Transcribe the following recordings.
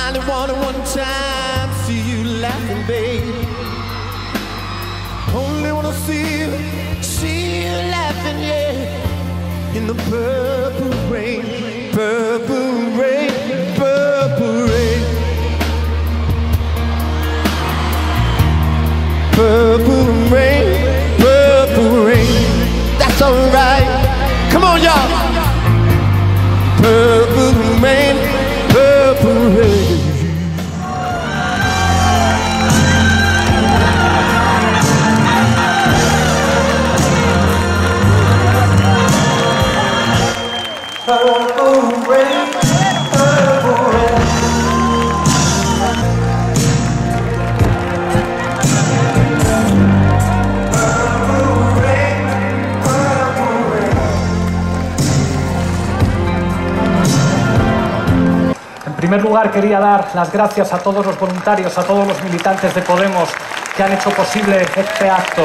only wanted one time to see you laughing, babe. Only wanna see you laughing, yeah. In the purple rain, purple rain, purple rain. Purple rain, purple rain. That's alright. Come on, y'all. Purple rain, purple rain. Purple rain, purple rain. En primer lugar, quería dar las gracias a todos los voluntarios, a todos los militantes de Podemos que han hecho posible este acto.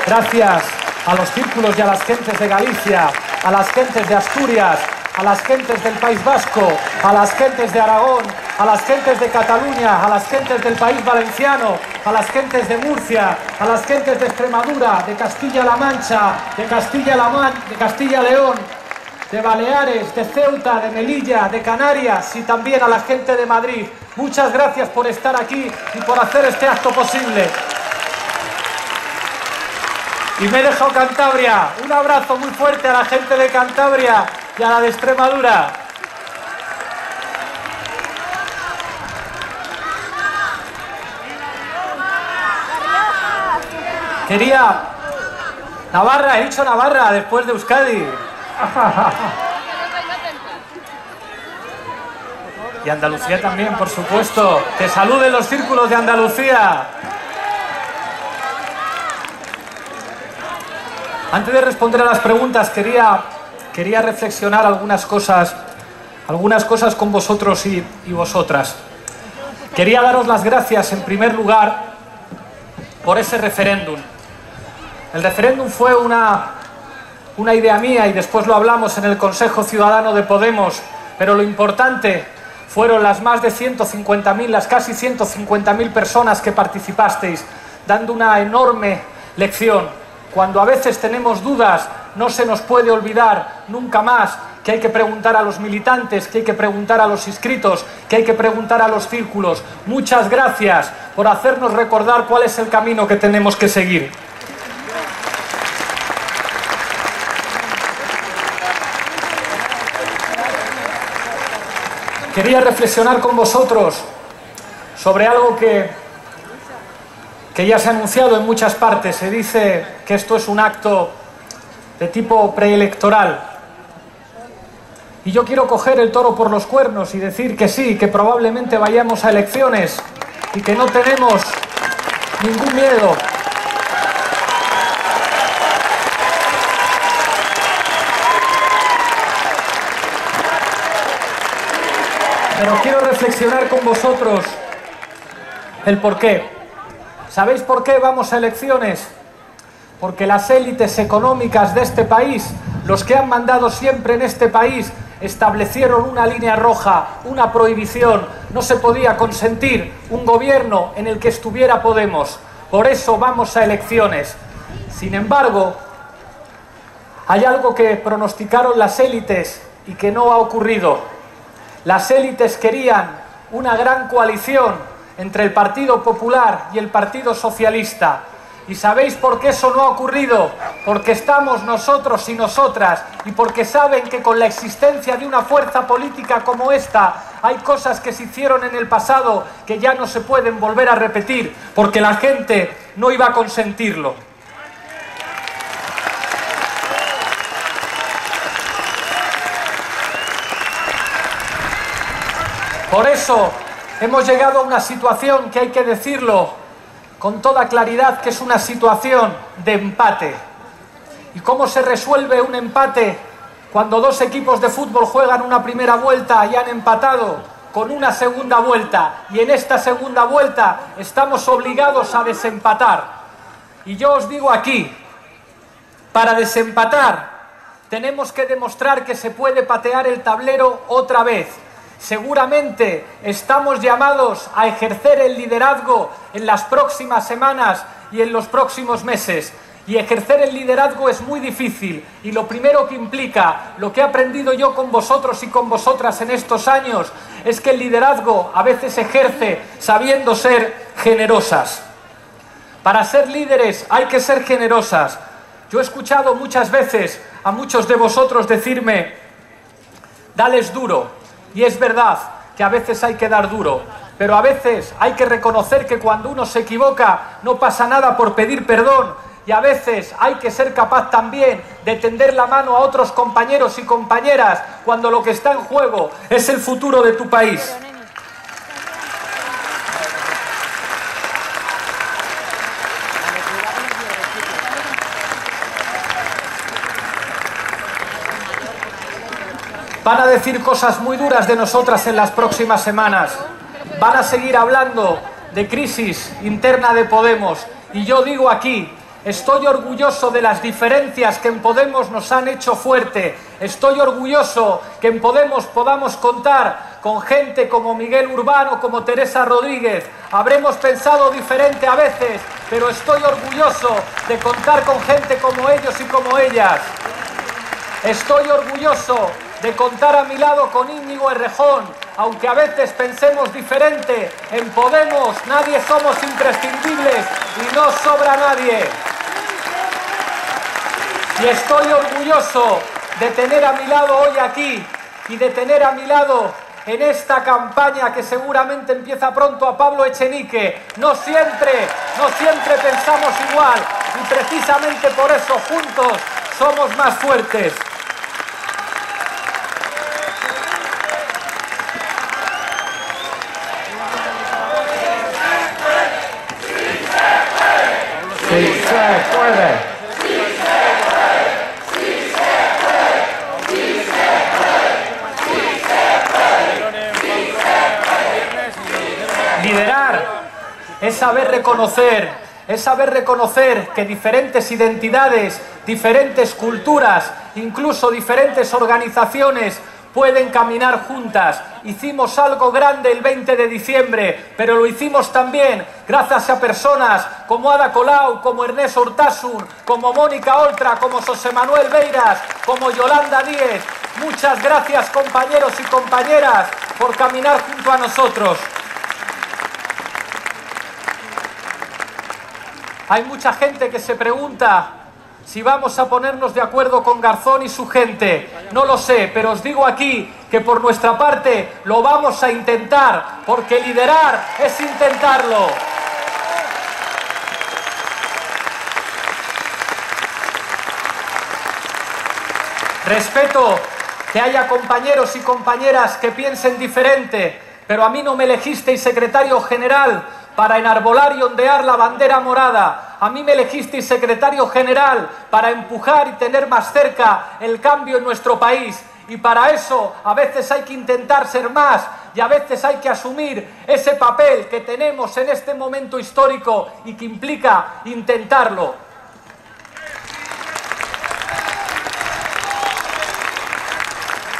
Gracias a los círculos y a las gentes de Galicia, a las gentes de Asturias, a las gentes del País Vasco, a las gentes de Aragón, a las gentes de Cataluña, a las gentes del País Valenciano, a las gentes de Murcia, a las gentes de Extremadura, de Castilla-La Mancha, de Castilla-León, de Baleares, de Ceuta, de Melilla, de Canarias y también a la gente de Madrid. Muchas gracias por estar aquí y por hacer este acto posible. Y me he dejado Cantabria. Un abrazo muy fuerte a la gente de Cantabria y a la de Extremadura. Quería... Navarra, he dicho Navarra después de Euskadi. Y Andalucía también, por supuesto. Que saluden los círculos de Andalucía. Antes de responder a las preguntas, quería reflexionar algunas cosas con vosotros y vosotras. Quería daros las gracias, en primer lugar, por ese referéndum. El referéndum fue una idea mía y después lo hablamos en el Consejo Ciudadano de Podemos, pero lo importante fueron las más de 150.000, las casi 150.000 personas que participasteis, dando una enorme lección. Cuando a veces tenemos dudas, no se nos puede olvidar nunca más que hay que preguntar a los militantes, que hay que preguntar a los inscritos, que hay que preguntar a los círculos. Muchas gracias por hacernos recordar cuál es el camino que tenemos que seguir. Quería reflexionar con vosotros sobre algo que ya se ha anunciado en muchas partes. Se dice que esto es un acto de tipo preelectoral. Y yo quiero coger el toro por los cuernos y decir que sí, que probablemente vayamos a elecciones y que no tenemos ningún miedo. Pero quiero reflexionar con vosotros el porqué. ¿Sabéis por qué vamos a elecciones? Porque las élites económicas de este país, los que han mandado siempre en este país, establecieron una línea roja, una prohibición. No se podía consentir un gobierno en el que estuviera Podemos. Por eso vamos a elecciones. Sin embargo, hay algo que pronosticaron las élites y que no ha ocurrido. Las élites querían una gran coalición entre el Partido Popular y el Partido Socialista. ¿Y sabéis por qué eso no ha ocurrido? Porque estamos nosotros y nosotras, y porque saben que con la existencia de una fuerza política como esta, hay cosas que se hicieron en el pasado que ya no se pueden volver a repetir, porque la gente no iba a consentirlo. Por eso hemos llegado a una situación que hay que decirlo con toda claridad, que es una situación de empate. ¿Y cómo se resuelve un empate cuando dos equipos de fútbol juegan una primera vuelta y han empatado? Con una segunda vuelta. Y en esta segunda vuelta estamos obligados a desempatar. Y yo os digo aquí, para desempatar tenemos que demostrar que se puede patear el tablero otra vez. Seguramente estamos llamados a ejercer el liderazgo en las próximas semanas y en los próximos meses. Y ejercer el liderazgo es muy difícil, y lo primero que implica, lo que he aprendido yo con vosotros y con vosotras en estos años, es que el liderazgo a veces se ejerce sabiendo ser generosas. Para ser líderes hay que ser generosas. Yo he escuchado muchas veces a muchos de vosotros decirme, dales duro, y es verdad que a veces hay que dar duro, pero a veces hay que reconocer que cuando uno se equivoca no pasa nada por pedir perdón. Y a veces hay que ser capaz también de tender la mano a otros compañeros y compañeras cuando lo que está en juego es el futuro de tu país. Van a decir cosas muy duras de nosotras en las próximas semanas. Van a seguir hablando de crisis interna de Podemos. Y yo digo aquí, estoy orgulloso de las diferencias que en Podemos nos han hecho fuerte. Estoy orgulloso que en Podemos podamos contar con gente como Miguel Urbano, como Teresa Rodríguez. Habremos pensado diferente a veces, pero estoy orgulloso de contar con gente como ellos y como ellas. Estoy orgulloso de contar a mi lado con Íñigo Errejón, aunque a veces pensemos diferente. En Podemos nadie somos imprescindibles y no sobra nadie. Y estoy orgulloso de tener a mi lado hoy aquí y de tener a mi lado en esta campaña que seguramente empieza pronto a Pablo Echenique. No siempre pensamos igual y precisamente por eso juntos somos más fuertes. Sí se puede. Liderar es saber reconocer que diferentes identidades, diferentes culturas, incluso diferentes organizaciones pueden caminar juntas. Hicimos algo grande el 20 de diciembre, pero lo hicimos también gracias a personas como Ada Colau, como Ernesto Urtasun, como Mónica Oltra, como José Manuel Beiras, como Yolanda Díez. Muchas gracias, compañeros y compañeras, por caminar junto a nosotros. Hay mucha gente que se pregunta si vamos a ponernos de acuerdo con Garzón y su gente. No lo sé, pero os digo aquí que por nuestra parte lo vamos a intentar, porque liderar es intentarlo. Respeto que haya compañeros y compañeras que piensen diferente, pero a mí no me elegisteis secretario general para enarbolar y ondear la bandera morada. A mí me elegisteis secretario general para empujar y tener más cerca el cambio en nuestro país. Y para eso a veces hay que intentar ser más y a veces hay que asumir ese papel que tenemos en este momento histórico y que implica intentarlo.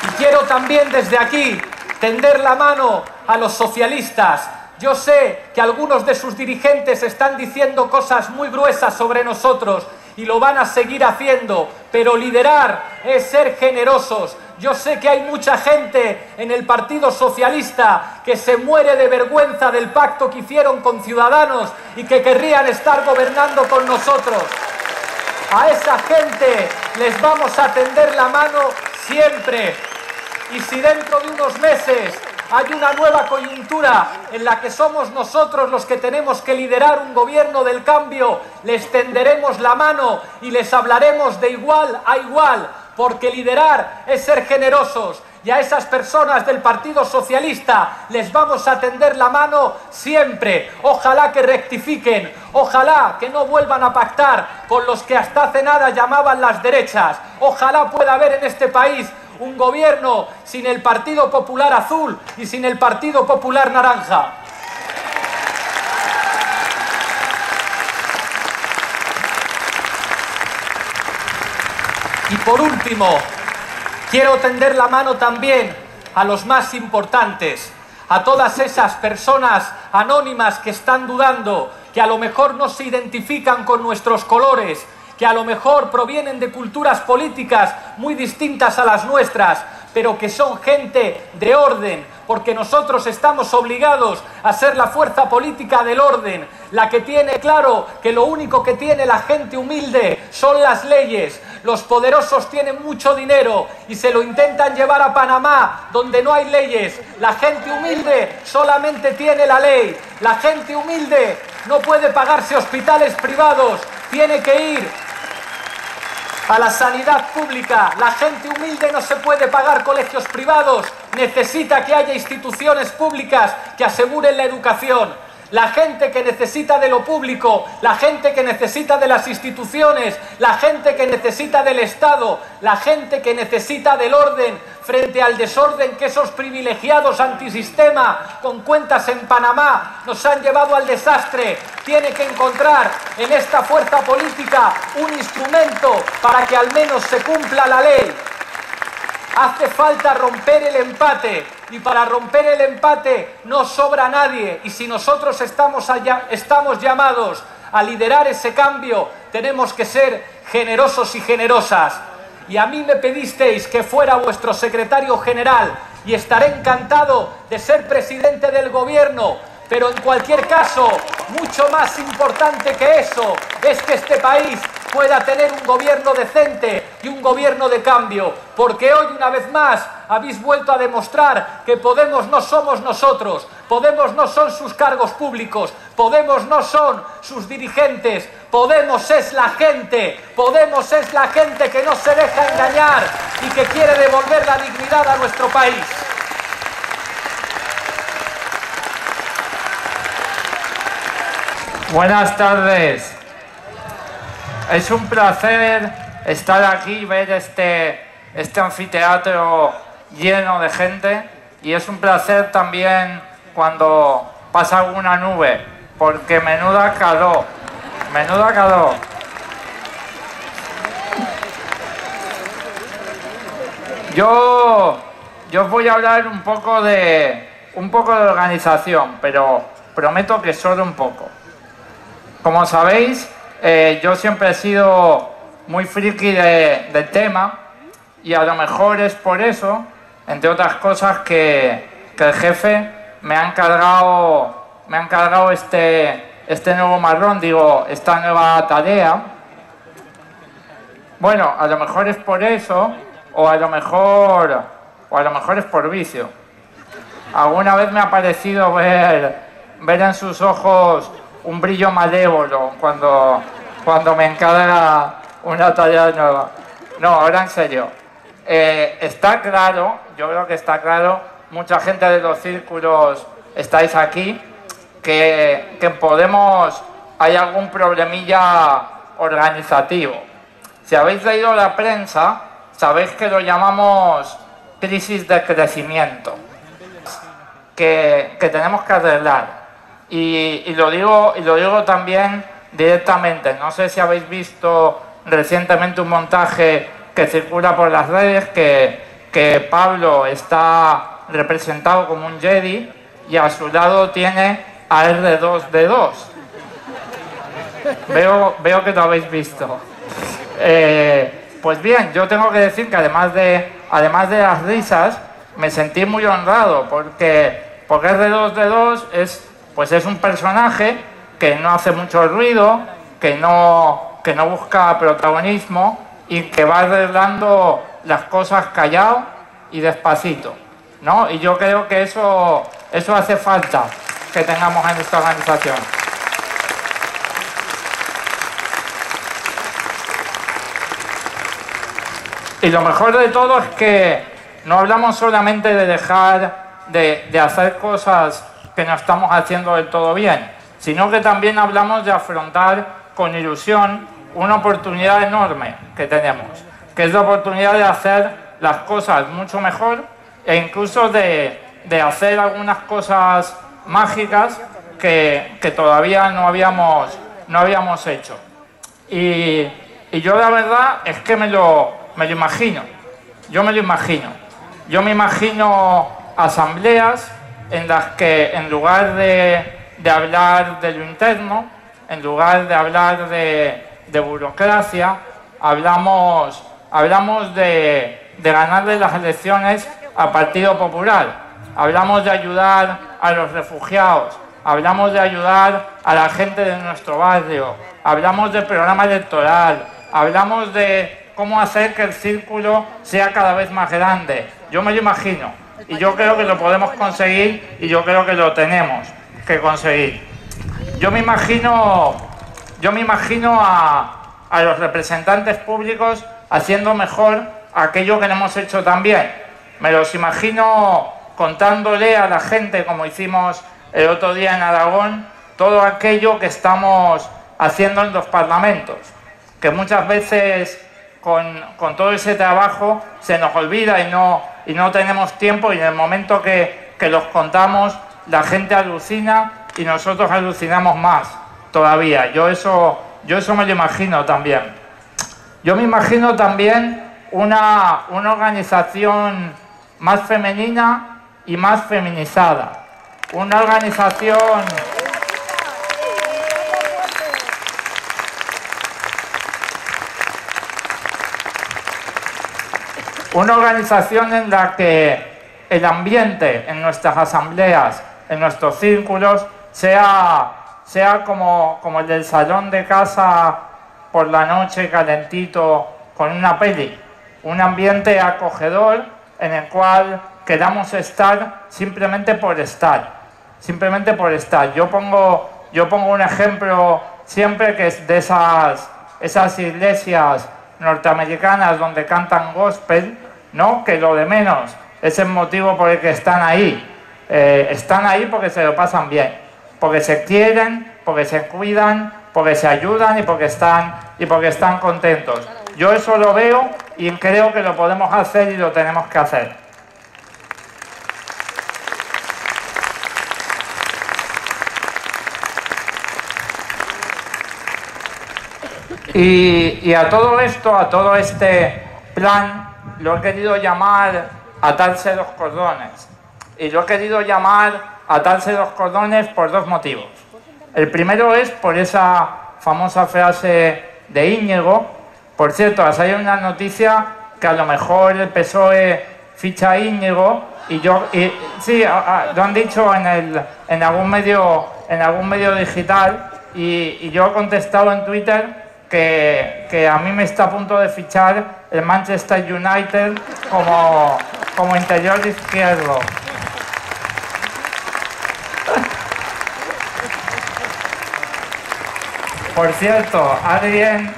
Y quiero también desde aquí tender la mano a los socialistas. Yo sé que algunos de sus dirigentes están diciendo cosas muy gruesas sobre nosotros y lo van a seguir haciendo, pero liderar es ser generosos. Yo sé que hay mucha gente en el Partido Socialista que se muere de vergüenza del pacto que hicieron con Ciudadanos y que querrían estar gobernando con nosotros. A esa gente les vamos a tender la mano siempre. Y si dentro de unos meses hay una nueva coyuntura en la que somos nosotros los que tenemos que liderar un gobierno del cambio, les tenderemos la mano y les hablaremos de igual a igual, porque liderar es ser generosos. Y a esas personas del Partido Socialista les vamos a tender la mano siempre. Ojalá que rectifiquen, ojalá que no vuelvan a pactar con los que hasta hace nada llamaban las derechas. Ojalá pueda haber en este país un gobierno sin el Partido Popular Azul y sin el Partido Popular Naranja. Y por último, quiero tender la mano también a los más importantes, a todas esas personas anónimas que están dudando, que a lo mejor no se identifican con nuestros colores, que a lo mejor provienen de culturas políticas muy distintas a las nuestras, pero que son gente de orden, porque nosotros estamos obligados a ser la fuerza política del orden, la que tiene claro que lo único que tiene la gente humilde son las leyes. Los poderosos tienen mucho dinero y se lo intentan llevar a Panamá, donde no hay leyes. La gente humilde solamente tiene la ley. La gente humilde no puede pagarse hospitales privados, tiene que ir a la sanidad pública. La gente humilde no se puede pagar colegios privados, necesita que haya instituciones públicas que aseguren la educación. La gente que necesita de lo público, la gente que necesita de las instituciones, la gente que necesita del Estado, la gente que necesita del orden frente al desorden que esos privilegiados antisistema con cuentas en Panamá nos han llevado al desastre, tiene que encontrar en esta fuerza política un instrumento para que al menos se cumpla la ley. Hace falta romper el empate, y para romper el empate no sobra nadie, y si nosotros estamos llamados a liderar ese cambio, tenemos que ser generosos y generosas. Y a mí me pedisteis que fuera vuestro secretario general, y estaré encantado de ser presidente del gobierno, pero en cualquier caso, mucho más importante que eso, es que este país pueda tener un gobierno decente y un gobierno de cambio, porque hoy una vez más habéis vuelto a demostrar que Podemos no somos nosotros, Podemos no son sus cargos públicos, Podemos no son sus dirigentes, Podemos es la gente, Podemos es la gente que no se deja engañar y que quiere devolver la dignidad a nuestro país. Buenas tardes. Es un placer estar aquí y ver este anfiteatro lleno de gente, y es un placer también cuando pasa alguna nube, porque menuda calor, menuda calor. Yo os voy a hablar un poco de organización, pero prometo que solo un poco. Como sabéis, yo siempre he sido muy friki del tema, y a lo mejor es por eso, entre otras cosas, que el jefe me ha encargado este nuevo marrón, esta nueva tarea. Bueno, a lo mejor es por eso, o a lo mejor es por vicio. Alguna vez me ha parecido ver en sus ojos un brillo malévolo cuando me encarga una tarea nueva. No, ahora en serio. Está claro, yo creo que está claro, mucha gente de los círculos estáis aquí, que en Podemos hay algún problemilla organizativo. Si habéis leído la prensa, sabéis que lo llamamos crisis de crecimiento, que tenemos que arreglar. Y lo digo también directamente. No sé si habéis visto recientemente un montaje que circula por las redes, que Pablo está representado como un Jedi y a su lado tiene a R2D2. Veo que lo habéis visto. Pues bien, yo tengo que decir que además de las risas, me sentí muy honrado, porque R2D2 es un personaje que no hace mucho ruido, que no busca protagonismo y que va arreglando las cosas callado y despacito, ¿no? Y yo creo que eso hace falta que tengamos en esta organización. Y lo mejor de todo es que no hablamos solamente de dejar de hacer cosas que no estamos haciendo del todo bien, sino que también hablamos de afrontar con ilusión una oportunidad enorme que tenemos, que es la oportunidad de hacer las cosas mucho mejor, e incluso de hacer algunas cosas mágicas que todavía no habíamos hecho. Y yo la verdad es que me lo imagino. Yo me lo imagino. Yo me imagino asambleas en las que en lugar de hablar de lo interno, en lugar de hablar de burocracia, hablamos de ganarle las elecciones al Partido Popular, hablamos de ayudar a los refugiados, hablamos de ayudar a la gente de nuestro barrio, hablamos del programa electoral, hablamos de cómo hacer que el círculo sea cada vez más grande. Yo me lo imagino y yo creo que lo podemos conseguir y yo creo que lo tenemos que conseguir. Yo me imagino a los representantes públicos haciendo mejor aquello que no hemos hecho tan bien. Me los imagino contándole a la gente, como hicimos el otro día en Aragón, todo aquello que estamos haciendo en los parlamentos, que muchas veces con todo ese trabajo se nos olvida y no tenemos tiempo, y en el momento que los contamos la gente alucina y nosotros alucinamos más todavía. Yo eso me lo imagino también. Yo me imagino también una organización más femenina y más feminizada. Una organización en la que el ambiente en nuestras asambleas, en nuestros círculos, sea como el del salón de casa por la noche calentito con una peli. Un ambiente acogedor en el cual queramos estar simplemente por estar. Simplemente por estar. Yo pongo un ejemplo siempre, que es de esas iglesias norteamericanas donde cantan gospel, ¿no? Que lo de menos es el motivo por el que están ahí. Están ahí porque se lo pasan bien, porque se quieren, porque se cuidan, porque se ayudan y porque están contentos. Yo eso lo veo y creo que lo podemos hacer y lo tenemos que hacer. Y a todo esto, a todo este plan, lo he querido llamar atarse los cordones. Y lo he querido llamar atarse los cordones por dos motivos. El primero es por esa famosa frase de Íñigo. Por cierto, hay una noticia que a lo mejor el PSOE ficha a Íñigo y sí, lo han dicho en algún medio digital y yo he contestado en Twitter que a mí me está a punto de fichar el Manchester United como interior izquierdo. Por cierto, alguien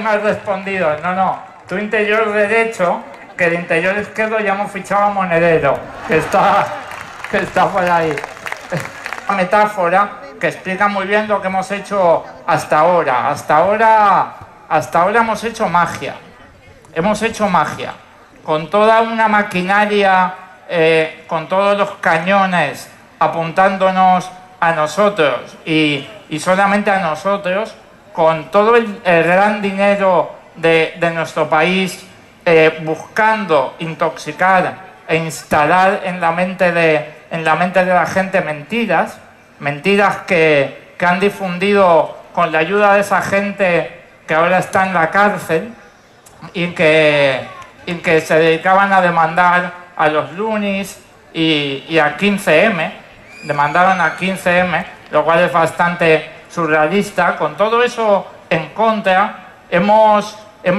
me ha respondido, no, tu interior derecho, que de interior izquierdo ya hemos fichado a Monedero, que está por ahí. Una metáfora que explica muy bien lo que hemos hecho hasta ahora. Hasta ahora hemos hecho magia. Hemos hecho magia. Con toda una maquinaria, con todos los cañones apuntándonos a nosotros y solamente a nosotros, con todo el gran dinero de nuestro país, buscando intoxicar e instalar en la mente de la gente mentiras que han difundido con la ayuda de esa gente que ahora está en la cárcel y que se dedicaban a demandar a los Lunis y a 15M, demandaron a 15M, lo cual es bastante surrealista. Con todo eso en contra, hemos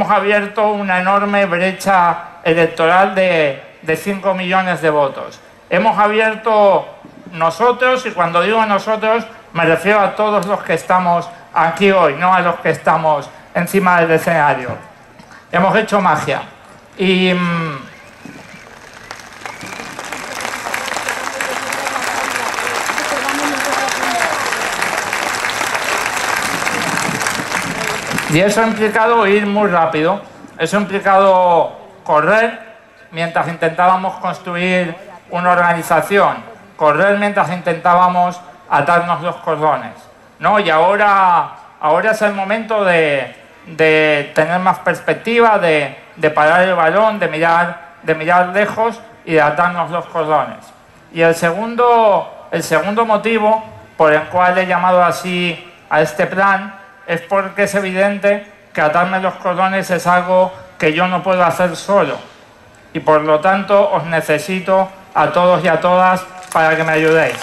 abierto una enorme brecha electoral de 5 millones de votos. Hemos abierto nosotros, y cuando digo nosotros me refiero a todos los que estamos aquí hoy, no a los que estamos encima del escenario. Hemos hecho magia. Y eso ha implicado ir muy rápido, eso ha implicado correr mientras intentábamos construir una organización, correr mientras intentábamos atarnos los cordones, ¿no? Y ahora es el momento de tener más perspectiva, de parar el balón, de mirar lejos y de atarnos los cordones. Y el segundo motivo por el cual he llamado así a este plan es porque es evidente que atarme los cordones es algo que yo no puedo hacer solo y por lo tanto os necesito a todos y a todas para que me ayudéis.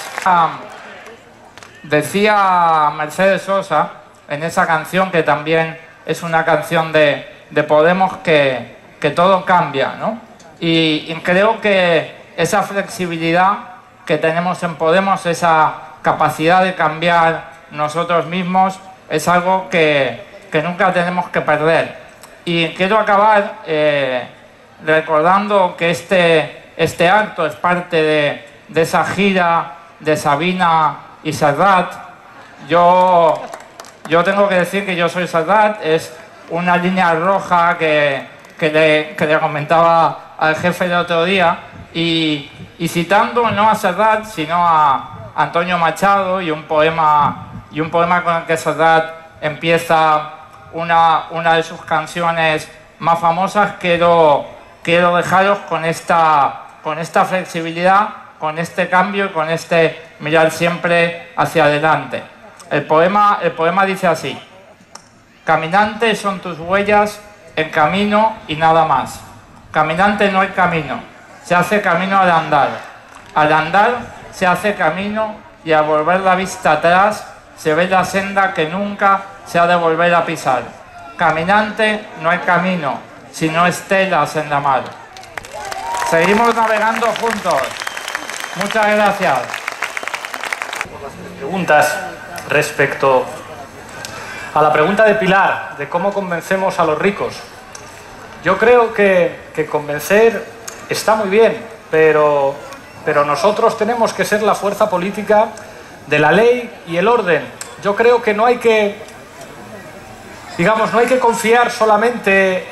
Decía Mercedes Sosa en esa canción, que también es una canción de Podemos, que todo cambia, ¿no? Y creo que esa flexibilidad que tenemos en Podemos, esa capacidad de cambiar nosotros mismos, es algo que nunca tenemos que perder. Y quiero acabar recordando que este acto es parte de esa gira de Sabina y Serrat. Yo tengo que decir que yo soy Serrat, es una línea roja que le comentaba al jefe el otro día, y citando no a Serrat sino a Antonio Machado y un poema con el que Serrat empieza una de sus canciones más famosas, quiero dejaros con esta flexibilidad, con este cambio y con este mirar siempre hacia adelante. El poema dice así: caminante son tus huellas en camino y nada más. Caminante no hay camino, se hace camino al andar. Al andar se hace camino y al volver la vista atrás se ve la senda que nunca se ha de volver a pisar. Caminante no hay camino, sino estelas en la mar. Seguimos navegando juntos. Muchas gracias. Preguntas respecto a la pregunta de Pilar, de cómo convencemos a los ricos. Yo creo que convencer está muy bien, pero nosotros tenemos que ser la fuerza política de la ley y el orden. Yo creo que no hay que confiar solamente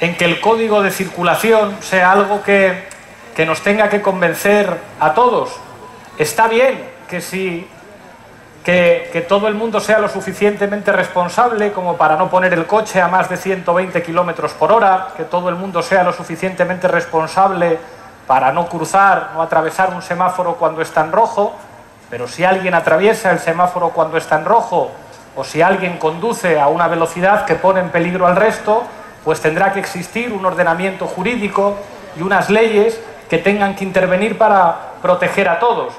en que el código de circulación sea algo que nos tenga que convencer a todos. Está bien que todo el mundo sea lo suficientemente responsable como para no poner el coche a más de 120 kilómetros por hora, que todo el mundo sea lo suficientemente responsable para no cruzar, no atravesar un semáforo cuando está en rojo, pero si alguien atraviesa el semáforo cuando está en rojo, o si alguien conduce a una velocidad que pone en peligro al resto, pues tendrá que existir un ordenamiento jurídico y unas leyes que tengan que intervenir para proteger a todos.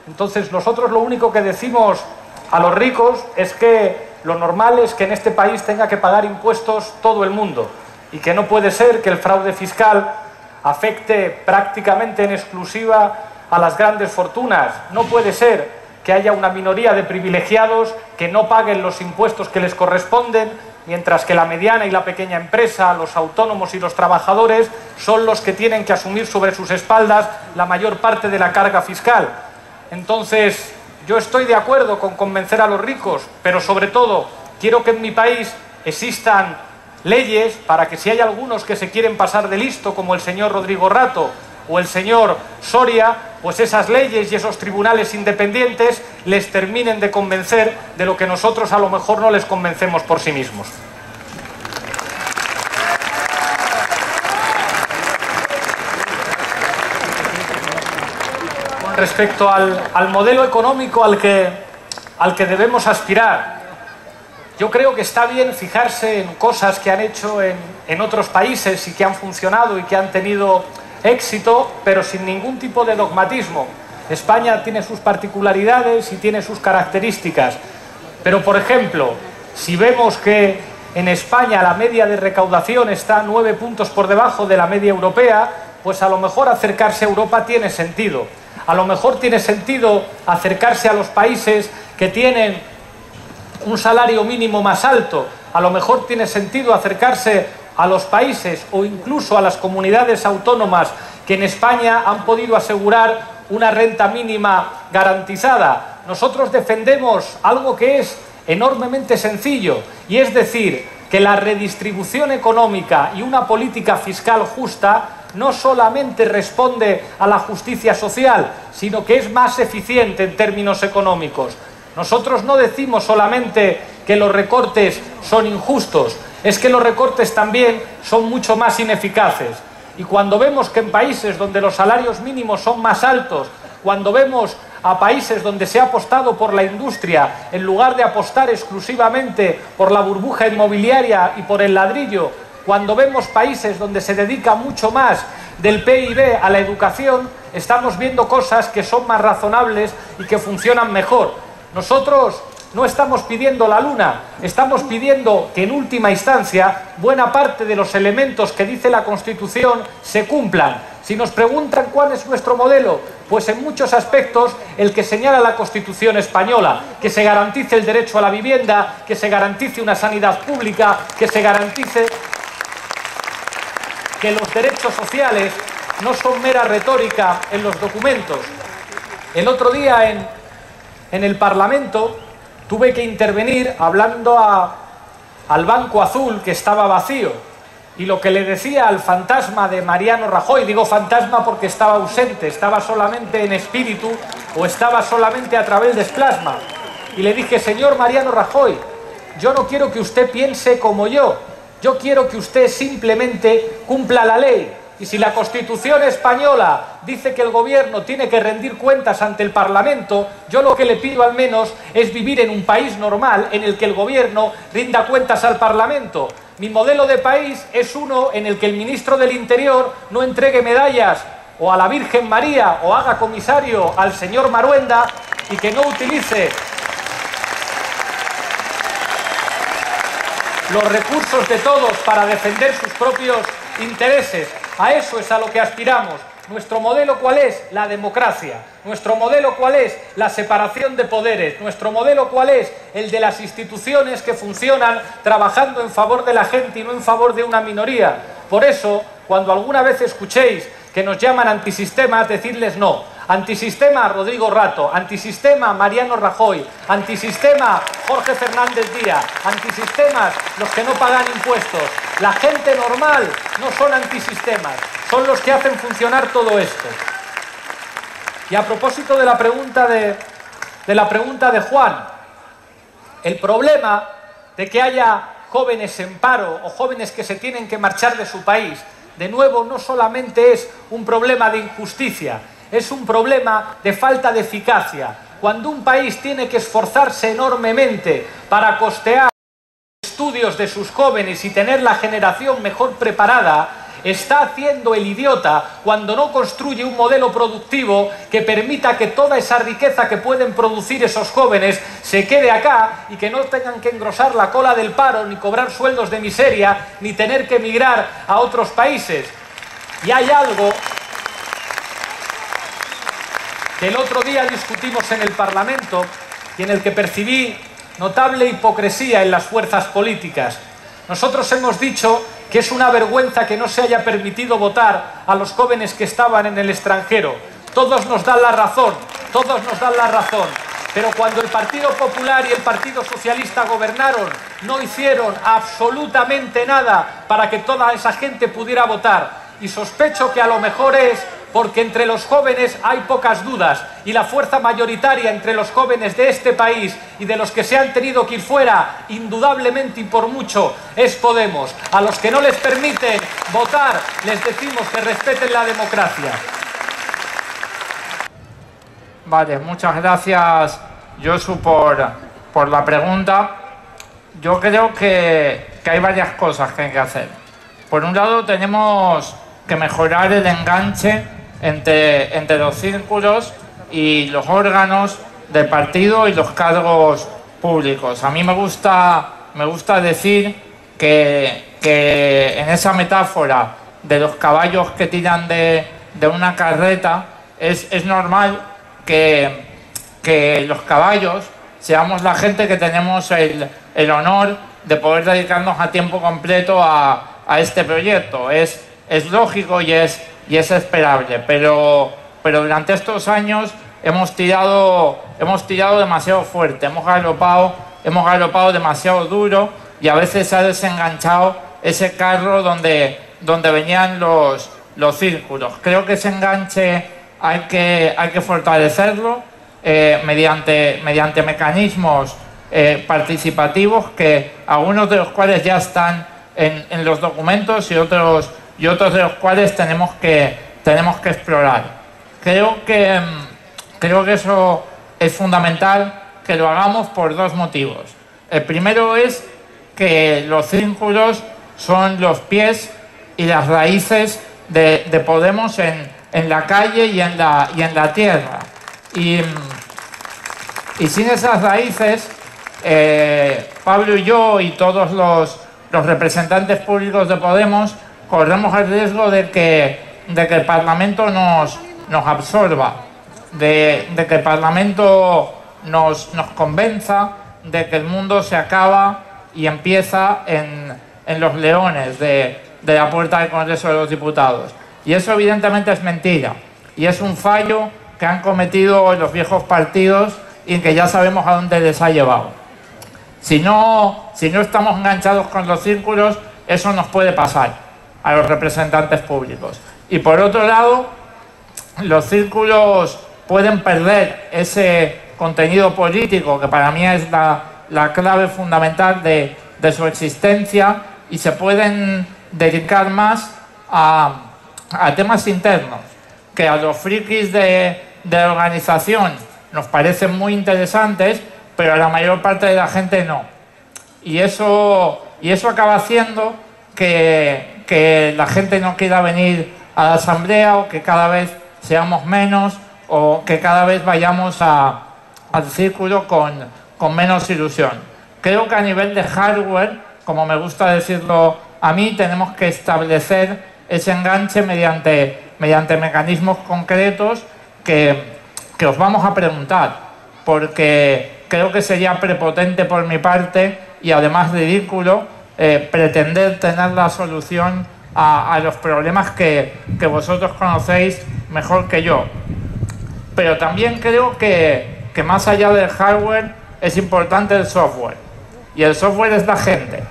Entonces nosotros lo único que decimos a los ricos es que lo normal es que en este país tenga que pagar impuestos todo el mundo y que no puede ser que el fraude fiscal afecte prácticamente en exclusiva a las grandes fortunas. No puede ser que haya una minoría de privilegiados que no paguen los impuestos que les corresponden, mientras que la mediana y la pequeña empresa, los autónomos y los trabajadores son los que tienen que asumir sobre sus espaldas la mayor parte de la carga fiscal. Entonces, yo estoy de acuerdo con convencer a los ricos, pero sobre todo quiero que en mi país existan leyes para que si hay algunos que se quieren pasar de listo, como el señor Rodrigo Rato o el señor Soria, pues esas leyes y esos tribunales independientes les terminen de convencer de lo que nosotros a lo mejor no les convencemos por sí mismos. Respecto al modelo económico al que debemos aspirar, yo creo que está bien fijarse en cosas que han hecho en otros países y que han funcionado y que han tenido éxito, pero sin ningún tipo de dogmatismo. España tiene sus particularidades y tiene sus características, pero por ejemplo, si vemos que en España la media de recaudación está 9 puntos por debajo de la media europea, pues a lo mejor acercarse a Europa tiene sentido. A lo mejor tiene sentido acercarse a los países que tienen un salario mínimo más alto. A lo mejor tiene sentido acercarse a los países o incluso a las comunidades autónomas que en España han podido asegurar una renta mínima garantizada. Nosotros defendemos algo que es enormemente sencillo, y es decir, que la redistribución económica y una política fiscal justa no solamente responde a la justicia social, sino que es más eficiente en términos económicos. Nosotros no decimos solamente que los recortes son injustos, es que los recortes también son mucho más ineficaces. Y cuando vemos que en países donde los salarios mínimos son más altos, cuando vemos a países donde se ha apostado por la industria en lugar de apostar exclusivamente por la burbuja inmobiliaria y por el ladrillo, cuando vemos países donde se dedica mucho más del PIB a la educación, estamos viendo cosas que son más razonables y que funcionan mejor. Nosotros no estamos pidiendo la luna, estamos pidiendo que en última instancia buena parte de los elementos que dice la Constitución se cumplan. Si nos preguntan cuál es nuestro modelo, pues en muchos aspectos el que señala la Constitución española, que se garantice el derecho a la vivienda, que se garantice una sanidad pública, que se garantice que los derechos sociales no son mera retórica en los documentos. El otro día en el Parlamento tuve que intervenir hablando al Banco Azul, que estaba vacío, y lo que le decía al fantasma de Mariano Rajoy, digo fantasma porque estaba ausente, estaba solamente en espíritu o estaba solamente a través de plasma, y le dije: señor Mariano Rajoy, yo no quiero que usted piense como yo quiero que usted simplemente cumpla la ley. Y si la Constitución española dice que el gobierno tiene que rendir cuentas ante el Parlamento, yo lo que le pido al menos es vivir en un país normal en el que el gobierno rinda cuentas al Parlamento. Mi modelo de país es uno en el que el ministro del Interior no entregue medallas o a la Virgen María o haga comisario al señor Maruenda y que no utilice los recursos de todos para defender sus propios intereses. A eso es a lo que aspiramos. ¿Nuestro modelo cuál es? La democracia. ¿Nuestro modelo cuál es? La separación de poderes. ¿Nuestro modelo cuál es? El de las instituciones que funcionan trabajando en favor de la gente y no en favor de una minoría. Por eso, cuando alguna vez escuchéis que nos llaman antisistemas, decirles no. Antisistema Rodrigo Rato, antisistema Mariano Rajoy, antisistema Jorge Fernández Díaz, antisistemas los que no pagan impuestos. La gente normal no son antisistemas, son los que hacen funcionar todo esto. Y a propósito de la pregunta de Juan, el problema de que haya jóvenes en paro o jóvenes que se tienen que marchar de su país, de nuevo, no solamente es un problema de injusticia, es un problema de falta de eficacia. Cuando un país tiene que esforzarse enormemente para costear estudios de sus jóvenes y tener la generación mejor preparada, está haciendo el idiota cuando no construye un modelo productivo que permita que toda esa riqueza que pueden producir esos jóvenes se quede acá y que no tengan que engrosar la cola del paro, ni cobrar sueldos de miseria, ni tener que emigrar a otros países. Y hay algo que el otro día discutimos en el Parlamento y en el que percibí notable hipocresía en las fuerzas políticas. Nosotros hemos dicho que es una vergüenza que no se haya permitido votar a los jóvenes que estaban en el extranjero. Todos nos dan la razón, pero cuando el Partido Popular y el Partido Socialista gobernaron, no hicieron absolutamente nada para que toda esa gente pudiera votar. Y sospecho que a lo mejor es porque entre los jóvenes hay pocas dudas y la fuerza mayoritaria entre los jóvenes de este país y de los que se han tenido que ir fuera, indudablemente y por mucho, es Podemos. A los que no les permiten votar, les decimos que respeten la democracia. Vale, muchas gracias, Josu, por la pregunta. Yo creo que hay varias cosas que hay que hacer. Por un lado, tenemos que mejorar el enganche entre los círculos y los órganos del partido y los cargos públicos. A mí me gusta decir que en esa metáfora de los caballos que tiran de una carreta, es normal que los caballos seamos la gente que tenemos el honor de poder dedicarnos a tiempo completo a este proyecto. Es lógico y es esperable, pero durante estos años hemos tirado demasiado fuerte, hemos galopado demasiado duro y a veces se ha desenganchado ese carro donde venían los círculos. Creo que ese enganche hay que fortalecerlo mediante mecanismos participativos, que algunos de los cuales ya están en los documentos y otros y otros de los cuales tenemos que explorar. Creo que eso es fundamental que lo hagamos por dos motivos. El primero es que los círculos son los pies y las raíces de Podemos en la calle y en la tierra. Y sin esas raíces, Pablo y yo y todos los representantes públicos de Podemos corremos el riesgo de que el Parlamento nos absorba, de que el Parlamento nos convenza de que el mundo se acaba y empieza en los leones de la puerta del Congreso de los Diputados. Y eso evidentemente es mentira, y es un fallo que han cometido los viejos partidos y que ya sabemos a dónde les ha llevado. Si no estamos enganchados con los círculos, eso nos puede pasar a los representantes públicos. Y por otro lado, los círculos pueden perder ese contenido político, que para mí es la clave fundamental de su existencia, y se pueden dedicar más a temas internos, que a los frikis de la organización nos parecen muy interesantes, pero a la mayor parte de la gente no. Y eso acaba haciendo que la gente no quiera venir a la asamblea, o que cada vez seamos menos, o que cada vez vayamos al círculo con menos ilusión. Creo que a nivel de hardware, como me gusta decirlo a mí, tenemos que establecer ese enganche mediante mecanismos concretos que os vamos a preguntar, porque creo que sería prepotente por mi parte y además ridículo pretender tener la solución a los problemas que vosotros conocéis mejor que yo. Pero también creo que más allá del hardware es importante el software, y el software es la gente.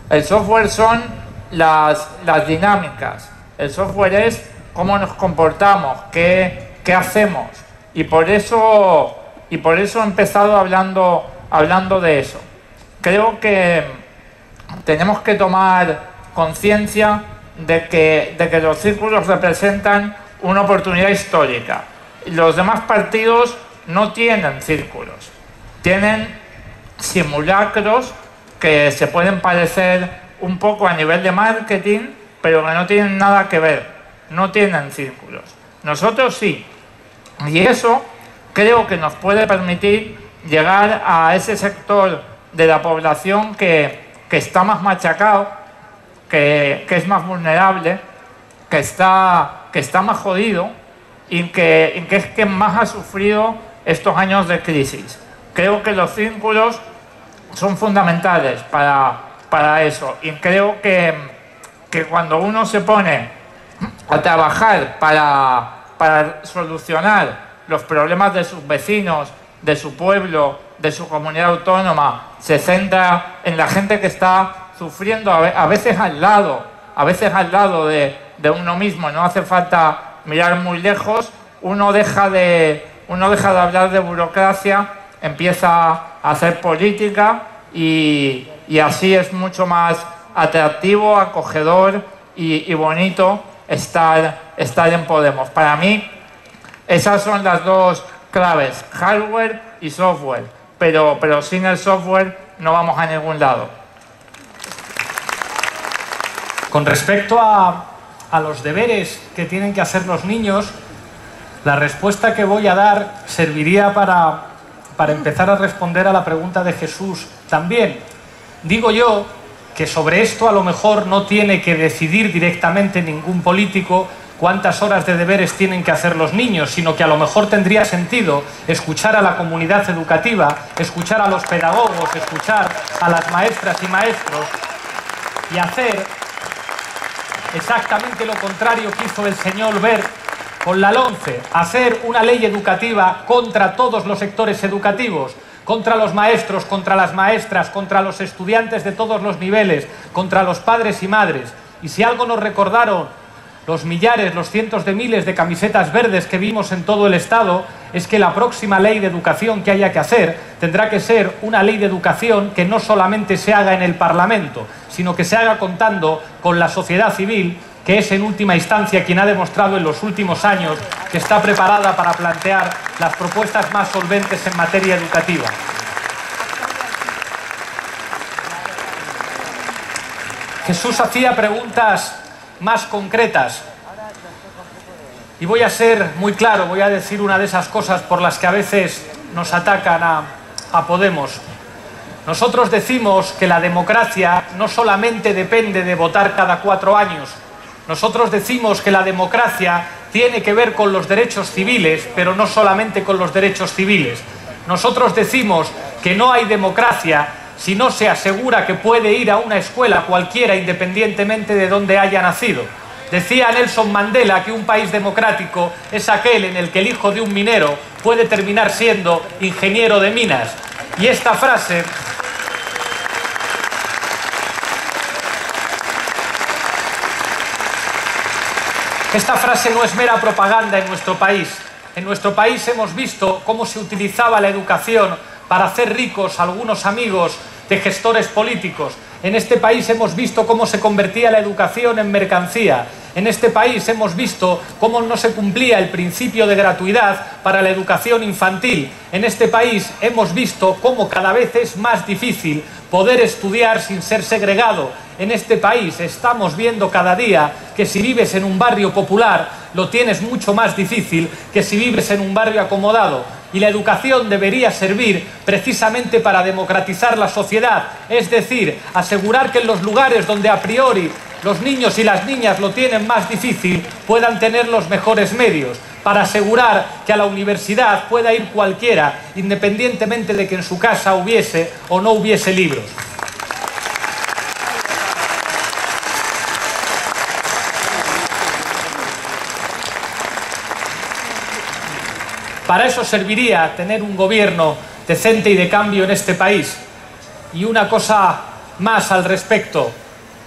El software son las dinámicas, el software es cómo nos comportamos, qué hacemos, y por eso he empezado hablando de eso. Creo que tenemos que tomar conciencia de que los círculos representan una oportunidad histórica. Los demás partidos no tienen círculos, tienen simulacros que se pueden parecer un poco a nivel de marketing, pero que no tienen nada que ver, no tienen círculos. Nosotros sí, y eso creo que nos puede permitir llegar a ese sector de la población que está más machacado, que es más vulnerable, que está más jodido, y que es quien más ha sufrido estos años de crisis. Creo que los círculos son fundamentales para eso, y creo que cuando uno se pone a trabajar para solucionar los problemas de sus vecinos, de su pueblo, de su comunidad autónoma, se centra en la gente que está sufriendo a veces al lado de uno mismo. No hace falta mirar muy lejos, uno deja de hablar de burocracia, empieza a hacer política, y así es mucho más atractivo, acogedor y bonito estar en Podemos. Para mí esas son las dos claves, hardware y software, pero sin el software no vamos a ningún lado. Con respecto a los deberes que tienen que hacer los niños, la respuesta que voy a dar serviría para empezar a responder a la pregunta de Jesús también. Digo yo que sobre esto a lo mejor no tiene que decidir directamente ningún político cuántas horas de deberes tienen que hacer los niños, sino que a lo mejor tendría sentido escuchar a la comunidad educativa, escuchar a los pedagogos, escuchar a las maestras y maestros, y hacer exactamente lo contrario que hizo el señor Wert con la LOMCE, hacer una ley educativa contra todos los sectores educativos, contra los maestros, contra las maestras, contra los estudiantes de todos los niveles, contra los padres y madres. Y si algo nos recordaron los millares, los cientos de miles de camisetas verdes que vimos en todo el Estado, es que la próxima ley de educación que haya que hacer tendrá que ser una ley de educación que no solamente se haga en el Parlamento, sino que se haga contando con la sociedad civil, que es en última instancia quien ha demostrado en los últimos años que está preparada para plantear las propuestas más solventes en materia educativa. Jesús hacía preguntas más concretas y voy a ser muy claro, voy a decir una de esas cosas por las que a veces nos atacan a Podemos. Nosotros decimos que la democracia no solamente depende de votar cada 4 años. Nosotros decimos que la democracia tiene que ver con los derechos civiles, pero no solamente con los derechos civiles. Nosotros decimos que no hay democracia si no se asegura que puede ir a una escuela cualquiera independientemente de dónde haya nacido. Decía Nelson Mandela que un país democrático es aquel en el que el hijo de un minero puede terminar siendo ingeniero de minas. Y esta frase no es mera propaganda en nuestro país. En nuestro país hemos visto cómo se utilizaba la educación para hacer ricos a algunos amigos de gestores políticos. En este país hemos visto cómo se convertía la educación en mercancía. En este país hemos visto cómo no se cumplía el principio de gratuidad para la educación infantil. En este país hemos visto cómo cada vez es más difícil poder estudiar sin ser segregado. En este país estamos viendo cada día que si vives en un barrio popular lo tienes mucho más difícil que si vives en un barrio acomodado. Y la educación debería servir precisamente para democratizar la sociedad, es decir, asegurar que en los lugares donde a priori los niños y las niñas lo tienen más difícil puedan tener los mejores medios, para asegurar que a la universidad pueda ir cualquiera, independientemente de que en su casa hubiese o no hubiese libros. Para eso serviría tener un gobierno decente y de cambio en este país. Y una cosa más al respecto.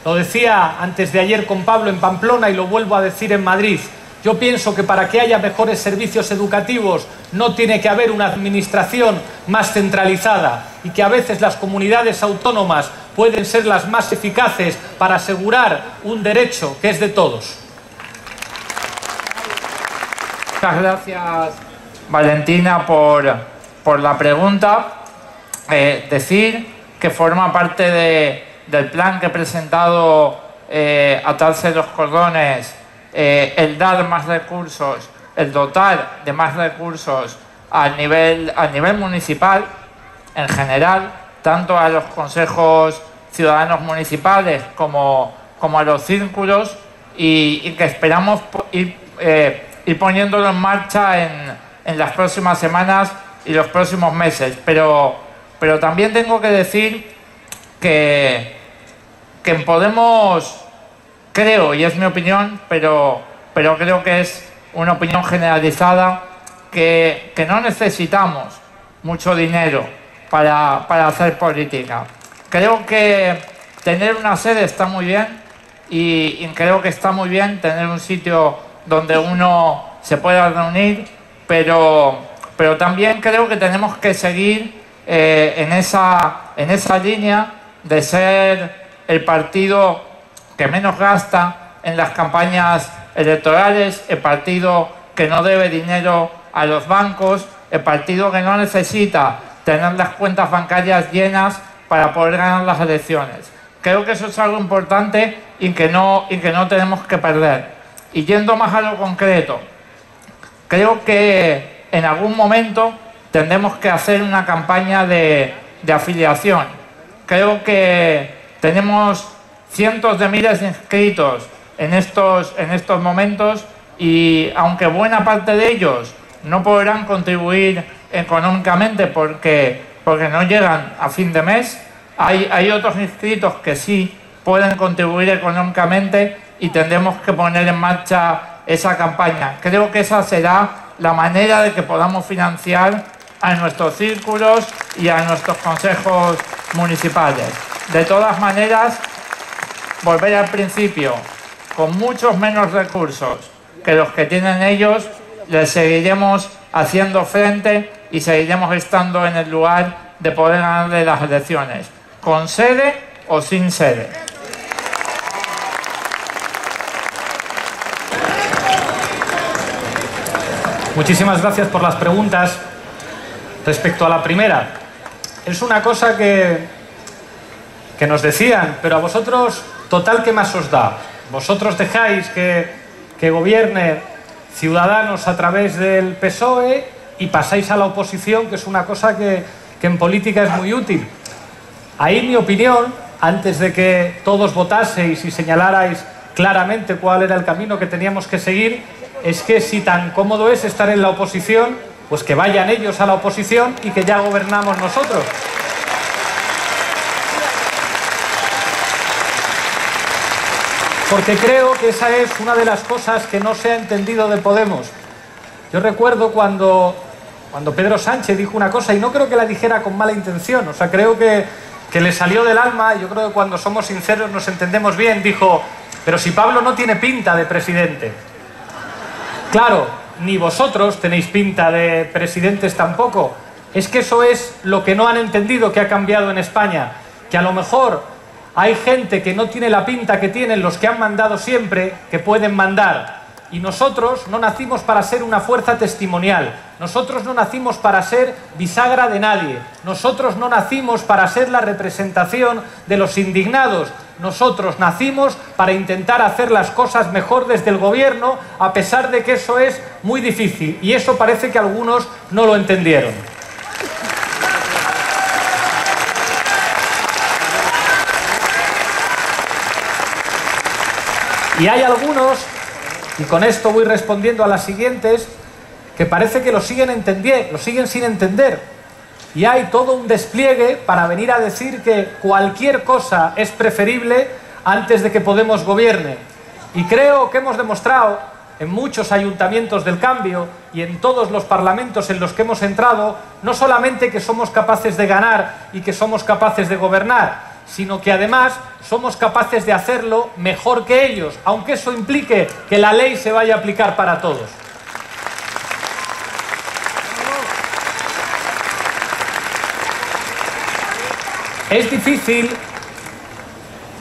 Lo decía antes de ayer con Pablo en Pamplona y lo vuelvo a decir en Madrid. Yo pienso que para que haya mejores servicios educativos no tiene que haber una administración más centralizada y que a veces las comunidades autónomas pueden ser las más eficaces para asegurar un derecho que es de todos. Muchas gracias, Valentina, por la pregunta. Decir que forma parte del plan que he presentado, atarse los cordones, el dar más recursos, el dotar de más recursos a nivel municipal en general, tanto a los consejos ciudadanos municipales como a los círculos, y que esperamos ir poniéndolo en marcha en las próximas semanas y los próximos meses. Pero también tengo que decir que en Podemos creo, y es mi opinión, pero creo que es una opinión generalizada, que no necesitamos mucho dinero para hacer política. Creo que tener una sede está muy bien y creo que está muy bien tener un sitio donde uno se pueda reunir, pero también creo que tenemos que seguir en esa línea de ser el partido que menos gasta en las campañas electorales, el partido que no debe dinero a los bancos, el partido que no necesita tener las cuentas bancarias llenas para poder ganar las elecciones. Creo que eso es algo importante y que no tenemos que perder. Y yendo más a lo concreto, creo que en algún momento tendremos que hacer una campaña de afiliación. Creo que tenemos cientos de miles de inscritos en estos momentos y aunque buena parte de ellos no podrán contribuir económicamente porque no llegan a fin de mes, hay otros inscritos que sí pueden contribuir económicamente y tendremos que poner en marcha esa campaña. Creo que esa será la manera de que podamos financiar a nuestros círculos y a nuestros consejos municipales. De todas maneras, volver al principio, con muchos menos recursos que los que tienen ellos, les seguiremos haciendo frente y seguiremos estando en el lugar de poder ganarle las elecciones, con sede o sin sede. Muchísimas gracias por las preguntas. Respecto a la primera, es una cosa que nos decían, pero a vosotros, total, ¿qué más os da? Vosotros dejáis que gobierne Ciudadanos a través del PSOE y pasáis a la oposición, que es una cosa que en política es muy útil. Ahí mi opinión, antes de que todos votaseis y señalarais claramente cuál era el camino que teníamos que seguir, es que si tan cómodo es estar en la oposición, pues que vayan ellos a la oposición y que ya gobernamos nosotros. Porque creo que esa es una de las cosas que no se ha entendido de Podemos. Yo recuerdo cuando Pedro Sánchez dijo una cosa, y no creo que la dijera con mala intención, o sea, creo que le salió del alma, y yo creo que cuando somos sinceros nos entendemos bien, dijo, pero si Pablo no tiene pinta de presidente. Claro, ni vosotros tenéis pinta de presidentes tampoco. Es que eso es lo que no han entendido que ha cambiado en España, que a lo mejor hay gente que no tiene la pinta que tienen los que han mandado siempre, que pueden mandar. Y nosotros no nacimos para ser una fuerza testimonial. Nosotros no nacimos para ser bisagra de nadie. Nosotros no nacimos para ser la representación de los indignados. Nosotros nacimos para intentar hacer las cosas mejor desde el gobierno, a pesar de que eso es muy difícil. Y eso parece que algunos no lo entendieron. Y hay algunos, y con esto voy respondiendo a las siguientes, que parece que lo siguen sin entender. Y hay todo un despliegue para venir a decir que cualquier cosa es preferible antes de que Podemos gobierne. Y creo que hemos demostrado en muchos ayuntamientos del cambio y en todos los parlamentos en los que hemos entrado, no solamente que somos capaces de ganar y que somos capaces de gobernar, sino que además somos capaces de hacerlo mejor que ellos, aunque eso implique que la ley se vaya a aplicar para todos. Es difícil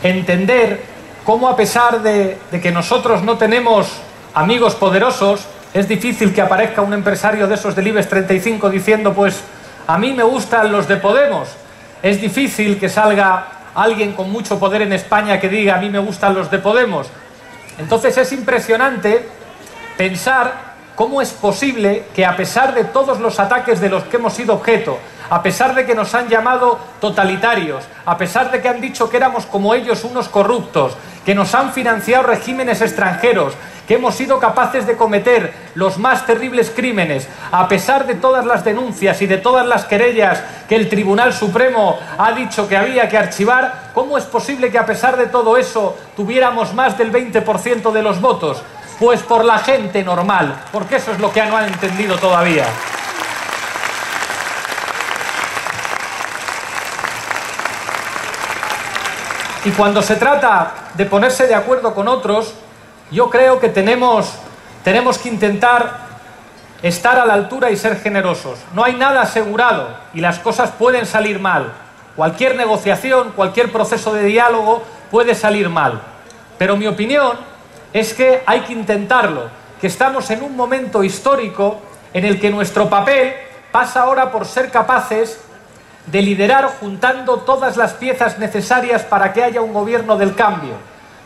entender cómo, a pesar de que nosotros no tenemos amigos poderosos, es difícil que aparezca un empresario de esos del IBEX 35 diciendo, pues a mí me gustan los de Podemos. Es difícil que salga alguien con mucho poder en España que diga, a mí me gustan los de Podemos. Entonces es impresionante pensar cómo es posible que, a pesar de todos los ataques de los que hemos sido objeto, a pesar de que nos han llamado totalitarios, a pesar de que han dicho que éramos como ellos unos corruptos, que nos han financiado regímenes extranjeros, que hemos sido capaces de cometer los más terribles crímenes, a pesar de todas las denuncias y de todas las querellas que el Tribunal Supremo ha dicho que había que archivar, ¿cómo es posible que, a pesar de todo eso, tuviéramos más del 20% de los votos? Pues por la gente normal, porque eso es lo que no han entendido todavía. Y cuando se trata de ponerse de acuerdo con otros, yo creo que tenemos que intentar estar a la altura y ser generosos. No hay nada asegurado y las cosas pueden salir mal. Cualquier negociación, cualquier proceso de diálogo puede salir mal. Pero mi opinión es que hay que intentarlo, que estamos en un momento histórico en el que nuestro papel pasa ahora por ser capaces de liderar juntando todas las piezas necesarias para que haya un gobierno del cambio.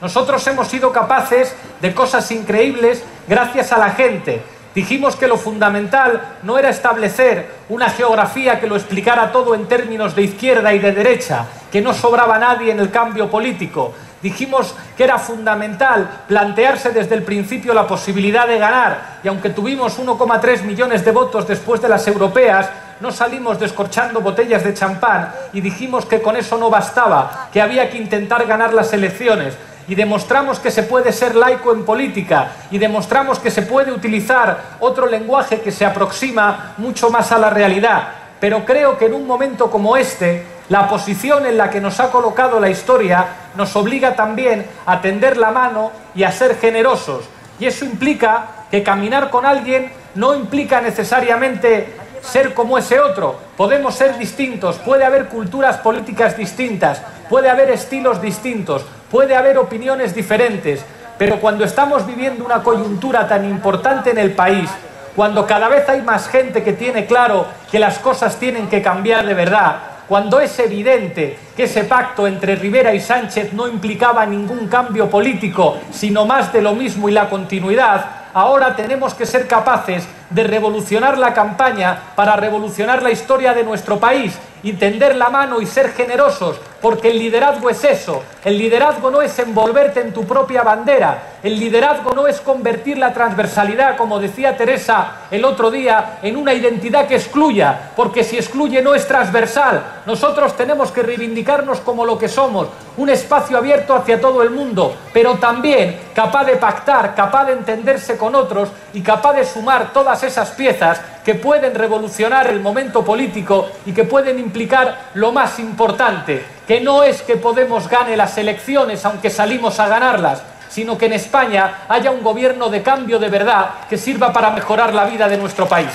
Nosotros hemos sido capaces de cosas increíbles gracias a la gente. Dijimos que lo fundamental no era establecer una geografía que lo explicara todo en términos de izquierda y de derecha, que no sobraba nadie en el cambio político. Dijimos que era fundamental plantearse desde el principio la posibilidad de ganar, y aunque tuvimos 1,3 millones de votos después de las europeas, no salimos descorchando botellas de champán y dijimos que con eso no bastaba, que había que intentar ganar las elecciones. Y demostramos que se puede ser laico en política y demostramos que se puede utilizar otro lenguaje que se aproxima mucho más a la realidad. Pero creo que en un momento como este, La posición en la que nos ha colocado la historia nos obliga también a tender la mano y a ser generosos. Y eso implica que caminar con alguien no implica necesariamente ser como ese otro. Podemos ser distintos, puede haber culturas políticas distintas, puede haber estilos distintos, puede haber opiniones diferentes, pero cuando estamos viviendo una coyuntura tan importante en el país, cuando cada vez hay más gente que tiene claro que las cosas tienen que cambiar de verdad, cuando es evidente que ese pacto entre Rivera y Sánchez no implicaba ningún cambio político, sino más de lo mismo y la continuidad, ahora tenemos que ser capaces de revolucionar la campaña para revolucionar la historia de nuestro país y tender la mano y ser generosos, porque el liderazgo es eso. El liderazgo no es envolverte en tu propia bandera, el liderazgo no es convertir la transversalidad, como decía Teresa el otro día, en una identidad que excluya, porque si excluye no es transversal. Nosotros tenemos que reivindicarnos como lo que somos, un espacio abierto hacia todo el mundo, pero también capaz de pactar, capaz de entenderse con otros y capaz de sumar todas esas piezas que pueden revolucionar el momento político y que pueden implicar lo más importante, que no es que Podemos gane las elecciones aunque salimos a ganarlas, sino que en España haya un gobierno de cambio de verdad que sirva para mejorar la vida de nuestro país.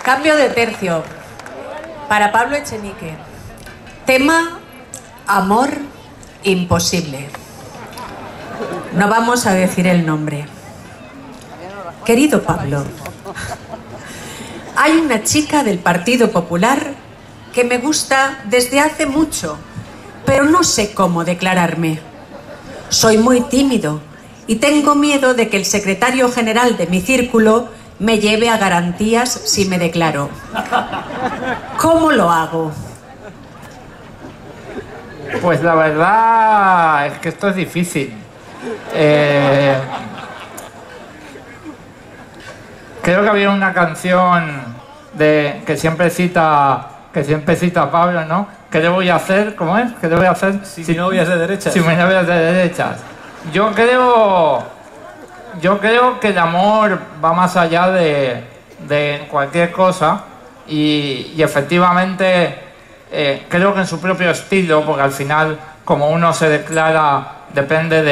Cambio de tercio. Para Pablo Echenique. Tema: amor imposible. No vamos a decir el nombre. Querido Pablo, hay una chica del Partido Popular que me gusta desde hace mucho, pero no sé cómo declararme. Soy muy tímido y tengo miedo de que el secretario general de mi círculo me lleve a garantías si me declaro. ¿Cómo lo hago? Pues la verdad es que esto es difícil. Creo que había una canción que siempre cita Pablo, ¿no? ¿Qué le voy a hacer? ¿Cómo es? ¿Qué le voy a hacer? Si mi novia es de derechas. Si mi novia es de derechas. Yo creo que el amor va más allá de cualquier cosa y efectivamente creo que en su propio estilo, porque al final como uno se declara depende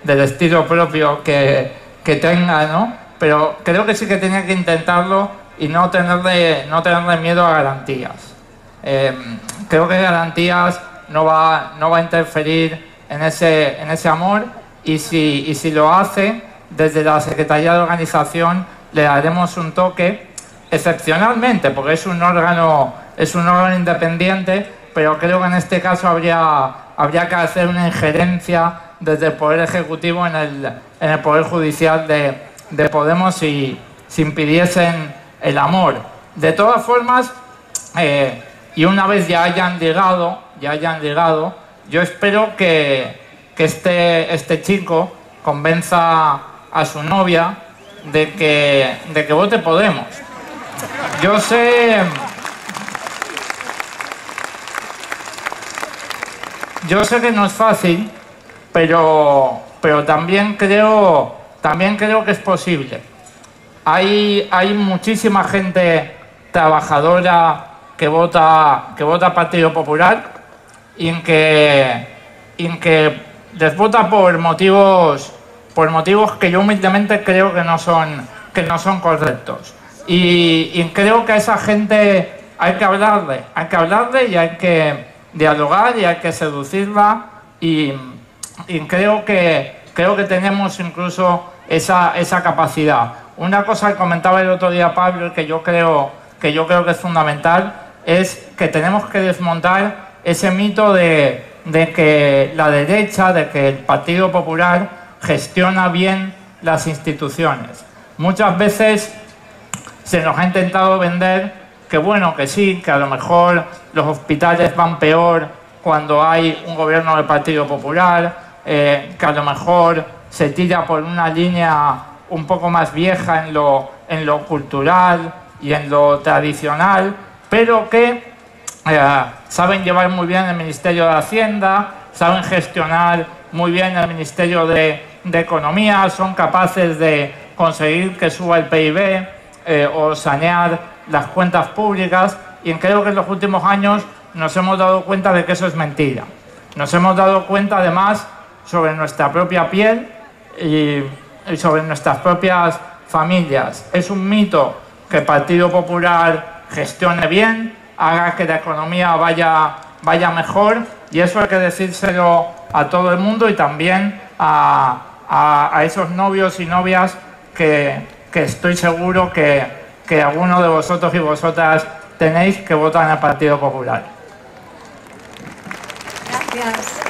del estilo propio que tenga, ¿no? Pero creo que sí que tenía que intentarlo y no tenerle miedo a garantías. Creo que garantías no va a interferir en ese amor y si lo hace, desde la Secretaría de Organización le daremos un toque excepcionalmente, porque es un órgano independiente, pero creo que en este caso habría que hacer una injerencia desde el Poder Ejecutivo en el Poder Judicial de Podemos si impidiesen el amor. De todas formas, y una vez ya hayan llegado, yo espero que este chico convenza a su novia de que vote Podemos. Yo sé que no es fácil, pero también creo que es posible. Hay muchísima gente trabajadora que vota Partido Popular y en que les vota por motivos que yo humildemente creo que no son correctos. Y creo que a esa gente hay que hablarle y hay que dialogar y hay que seducirla y creo que tenemos incluso esa capacidad. Una cosa que comentaba el otro día Pablo y que yo creo que es fundamental es que tenemos que desmontar ese mito de que la derecha, de que el Partido Popular gestiona bien las instituciones. Muchas veces se nos ha intentado vender que bueno, que sí, que a lo mejor los hospitales van peor cuando hay un gobierno del Partido Popular, que a lo mejor se tira por una línea un poco más vieja en lo cultural y en lo tradicional, pero que saben llevar muy bien el Ministerio de Hacienda, saben gestionar muy bien el Ministerio de de economía, son capaces de conseguir que suba el PIB o sanear las cuentas públicas, y creo que en los últimos años nos hemos dado cuenta de que eso es mentira. Nos hemos dado cuenta además sobre nuestra propia piel y sobre nuestras propias familias. Es un mito que el Partido Popular gestione bien, haga que la economía vaya mejor, y eso hay que decírselo a todo el mundo y también a esos novios y novias que estoy seguro que alguno de vosotros y vosotras tenéis, que votan al Partido Popular. Gracias.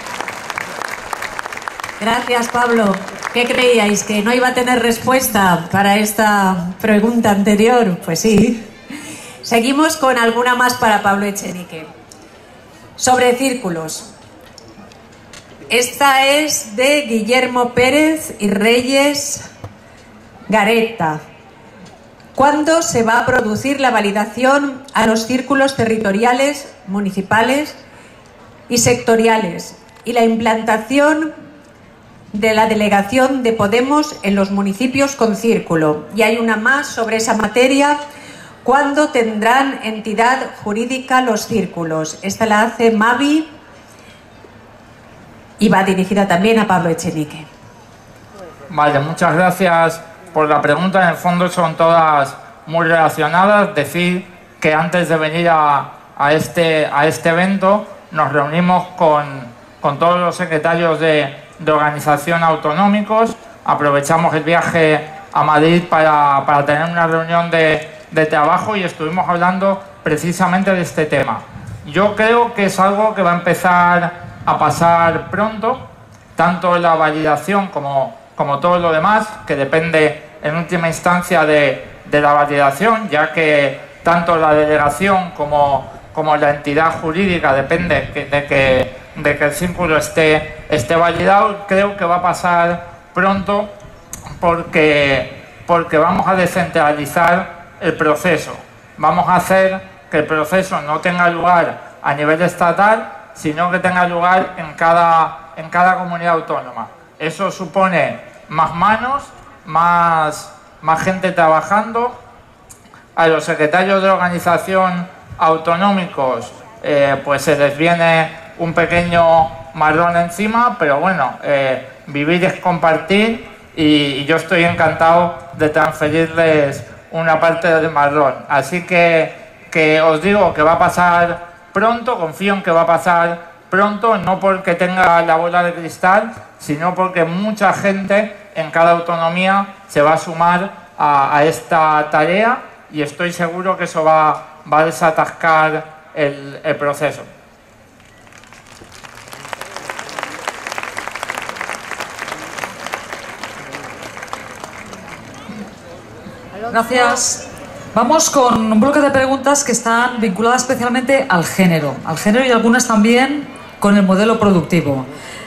Gracias, Pablo. ¿Qué creíais? ¿Que no iba a tener respuesta para esta pregunta anterior? Pues sí. Seguimos con alguna más para Pablo Echenique. Sobre círculos. Esta es de Guillermo Pérez y Reyes Gareta. ¿Cuándo se va a producir la validación a los círculos territoriales, municipales y sectoriales y la implantación de la delegación de Podemos en los municipios con círculo? Y hay una más sobre esa materia. ¿Cuándo tendrán entidad jurídica los círculos? Esta la hace Mavi y va dirigida también a Pablo Echenique. Vale, muchas gracias por la pregunta. En el fondo son todas muy relacionadas. Decir que antes de venir a este evento nos reunimos con todos los secretarios de organización autonómicos. Aprovechamos el viaje a Madrid para tener una reunión de trabajo y estuvimos hablando precisamente de este tema. Yo creo que es algo que va a empezar a pasar pronto, tanto la validación como todo lo demás, que depende en última instancia de la validación, ya que tanto la delegación como la entidad jurídica depende de que el círculo esté validado. Creo que va a pasar pronto porque vamos a descentralizar el proceso. Vamos a hacer que el proceso no tenga lugar a nivel estatal, sino que tenga lugar en cada comunidad autónoma. Eso supone más manos, más gente trabajando. A los secretarios de organización autonómicos pues se les viene un pequeño marrón encima, pero bueno, vivir es compartir, y yo estoy encantado de transferirles una parte del marrón. Así que os digo que va a pasar pronto, confío en que va a pasar pronto, no porque tenga la bola de cristal, sino porque mucha gente en cada autonomía se va a sumar a esta tarea, y estoy seguro que eso va a desatascar el proceso. Gracias. Vamos con un bloque de preguntas que están vinculadas especialmente al género y algunas también con el modelo productivo.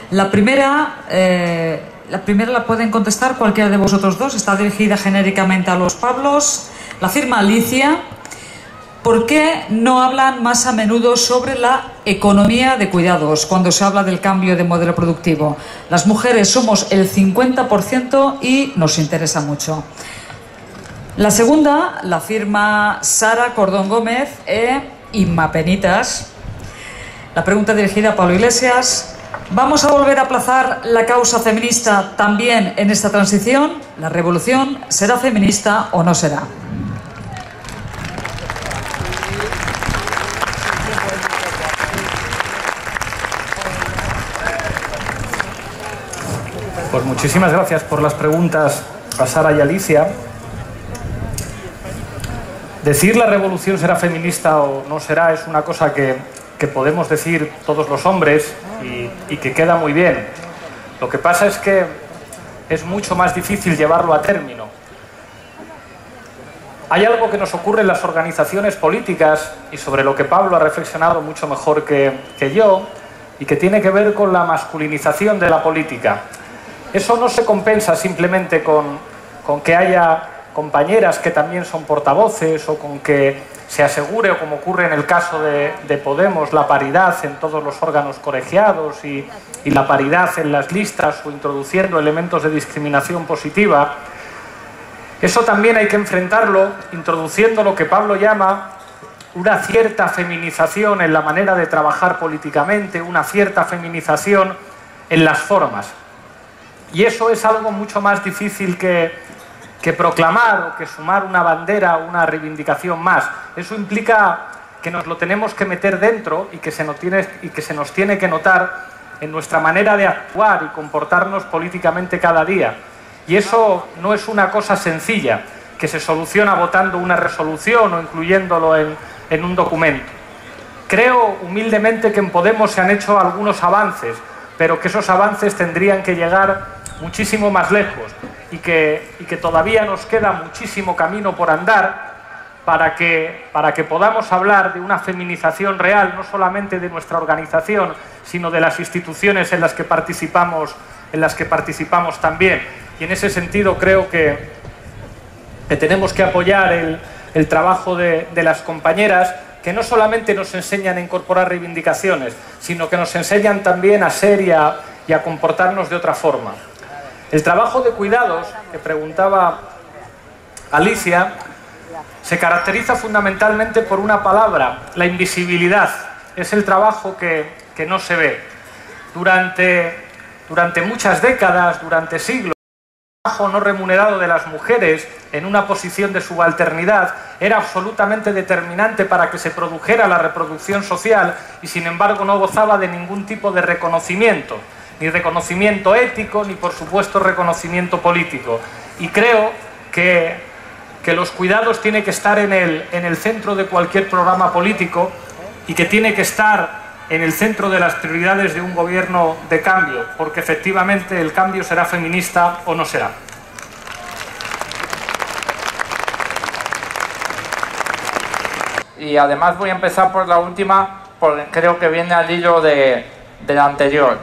La primera la pueden contestar cualquiera de vosotros dos, está dirigida genéricamente a los Pablos. La firma Alicia. ¿Por qué no hablan más a menudo sobre la economía de cuidados cuando se habla del cambio de modelo productivo? Las mujeres somos el 50% y nos interesa mucho. La segunda la firma Sara Cordón Gómez e Inma Penitas. La pregunta dirigida a Pablo Iglesias. ¿Vamos a volver a aplazar la causa feminista también en esta transición? ¿La revolución será feminista o no será? Pues muchísimas gracias por las preguntas a Sara y Alicia. Decir la revolución será feminista o no será es una cosa que podemos decir todos los hombres y que queda muy bien. Lo que pasa es que es mucho más difícil llevarlo a término. Hay algo que nos ocurre en las organizaciones políticas y sobre lo que Pablo ha reflexionado mucho mejor que yo, y que tiene que ver con la masculinización de la política. Eso no se compensa simplemente con que haya compañeras que también son portavoces, o con que se asegure, o como ocurre en el caso de Podemos, la paridad en todos los órganos colegiados y la paridad en las listas, o introduciendo elementos de discriminación positiva. Eso también hay que enfrentarlo introduciendo lo que Pablo llama una cierta feminización en la manera de trabajar políticamente, una cierta feminización en las formas. Y eso es algo mucho más difícil que proclamar o que sumar una bandera o una reivindicación más. Eso implica que nos lo tenemos que meter dentro y que se nos tiene que notar en nuestra manera de actuar y comportarnos políticamente cada día. Y eso no es una cosa sencilla, que se soluciona votando una resolución o incluyéndolo en un documento. Creo humildemente que en Podemos se han hecho algunos avances, pero que esos avances tendrían que llegar muchísimo más lejos y que todavía nos queda muchísimo camino por andar para que podamos hablar de una feminización real, no solamente de nuestra organización, sino de las instituciones en las que participamos también. Y en ese sentido creo que tenemos que apoyar el trabajo de las compañeras, que no solamente nos enseñan a incorporar reivindicaciones, sino que nos enseñan también a ser y a comportarnos de otra forma. El trabajo de cuidados, que preguntaba Alicia, se caracteriza fundamentalmente por una palabra: la invisibilidad. Es el trabajo que no se ve. Durante muchas décadas, durante siglos, el trabajo no remunerado de las mujeres en una posición de subalternidad era absolutamente determinante para que se produjera la reproducción social y, sin embargo, no gozaba de ningún tipo de reconocimiento, ni reconocimiento ético, ni, por supuesto, reconocimiento político. Y creo que los cuidados tienen que estar en el centro de cualquier programa político y que tiene que estar en el centro de las prioridades de un gobierno de cambio, porque efectivamente el cambio será feminista o no será. Y además voy a empezar por la última, porque creo que viene al hilo de la anterior.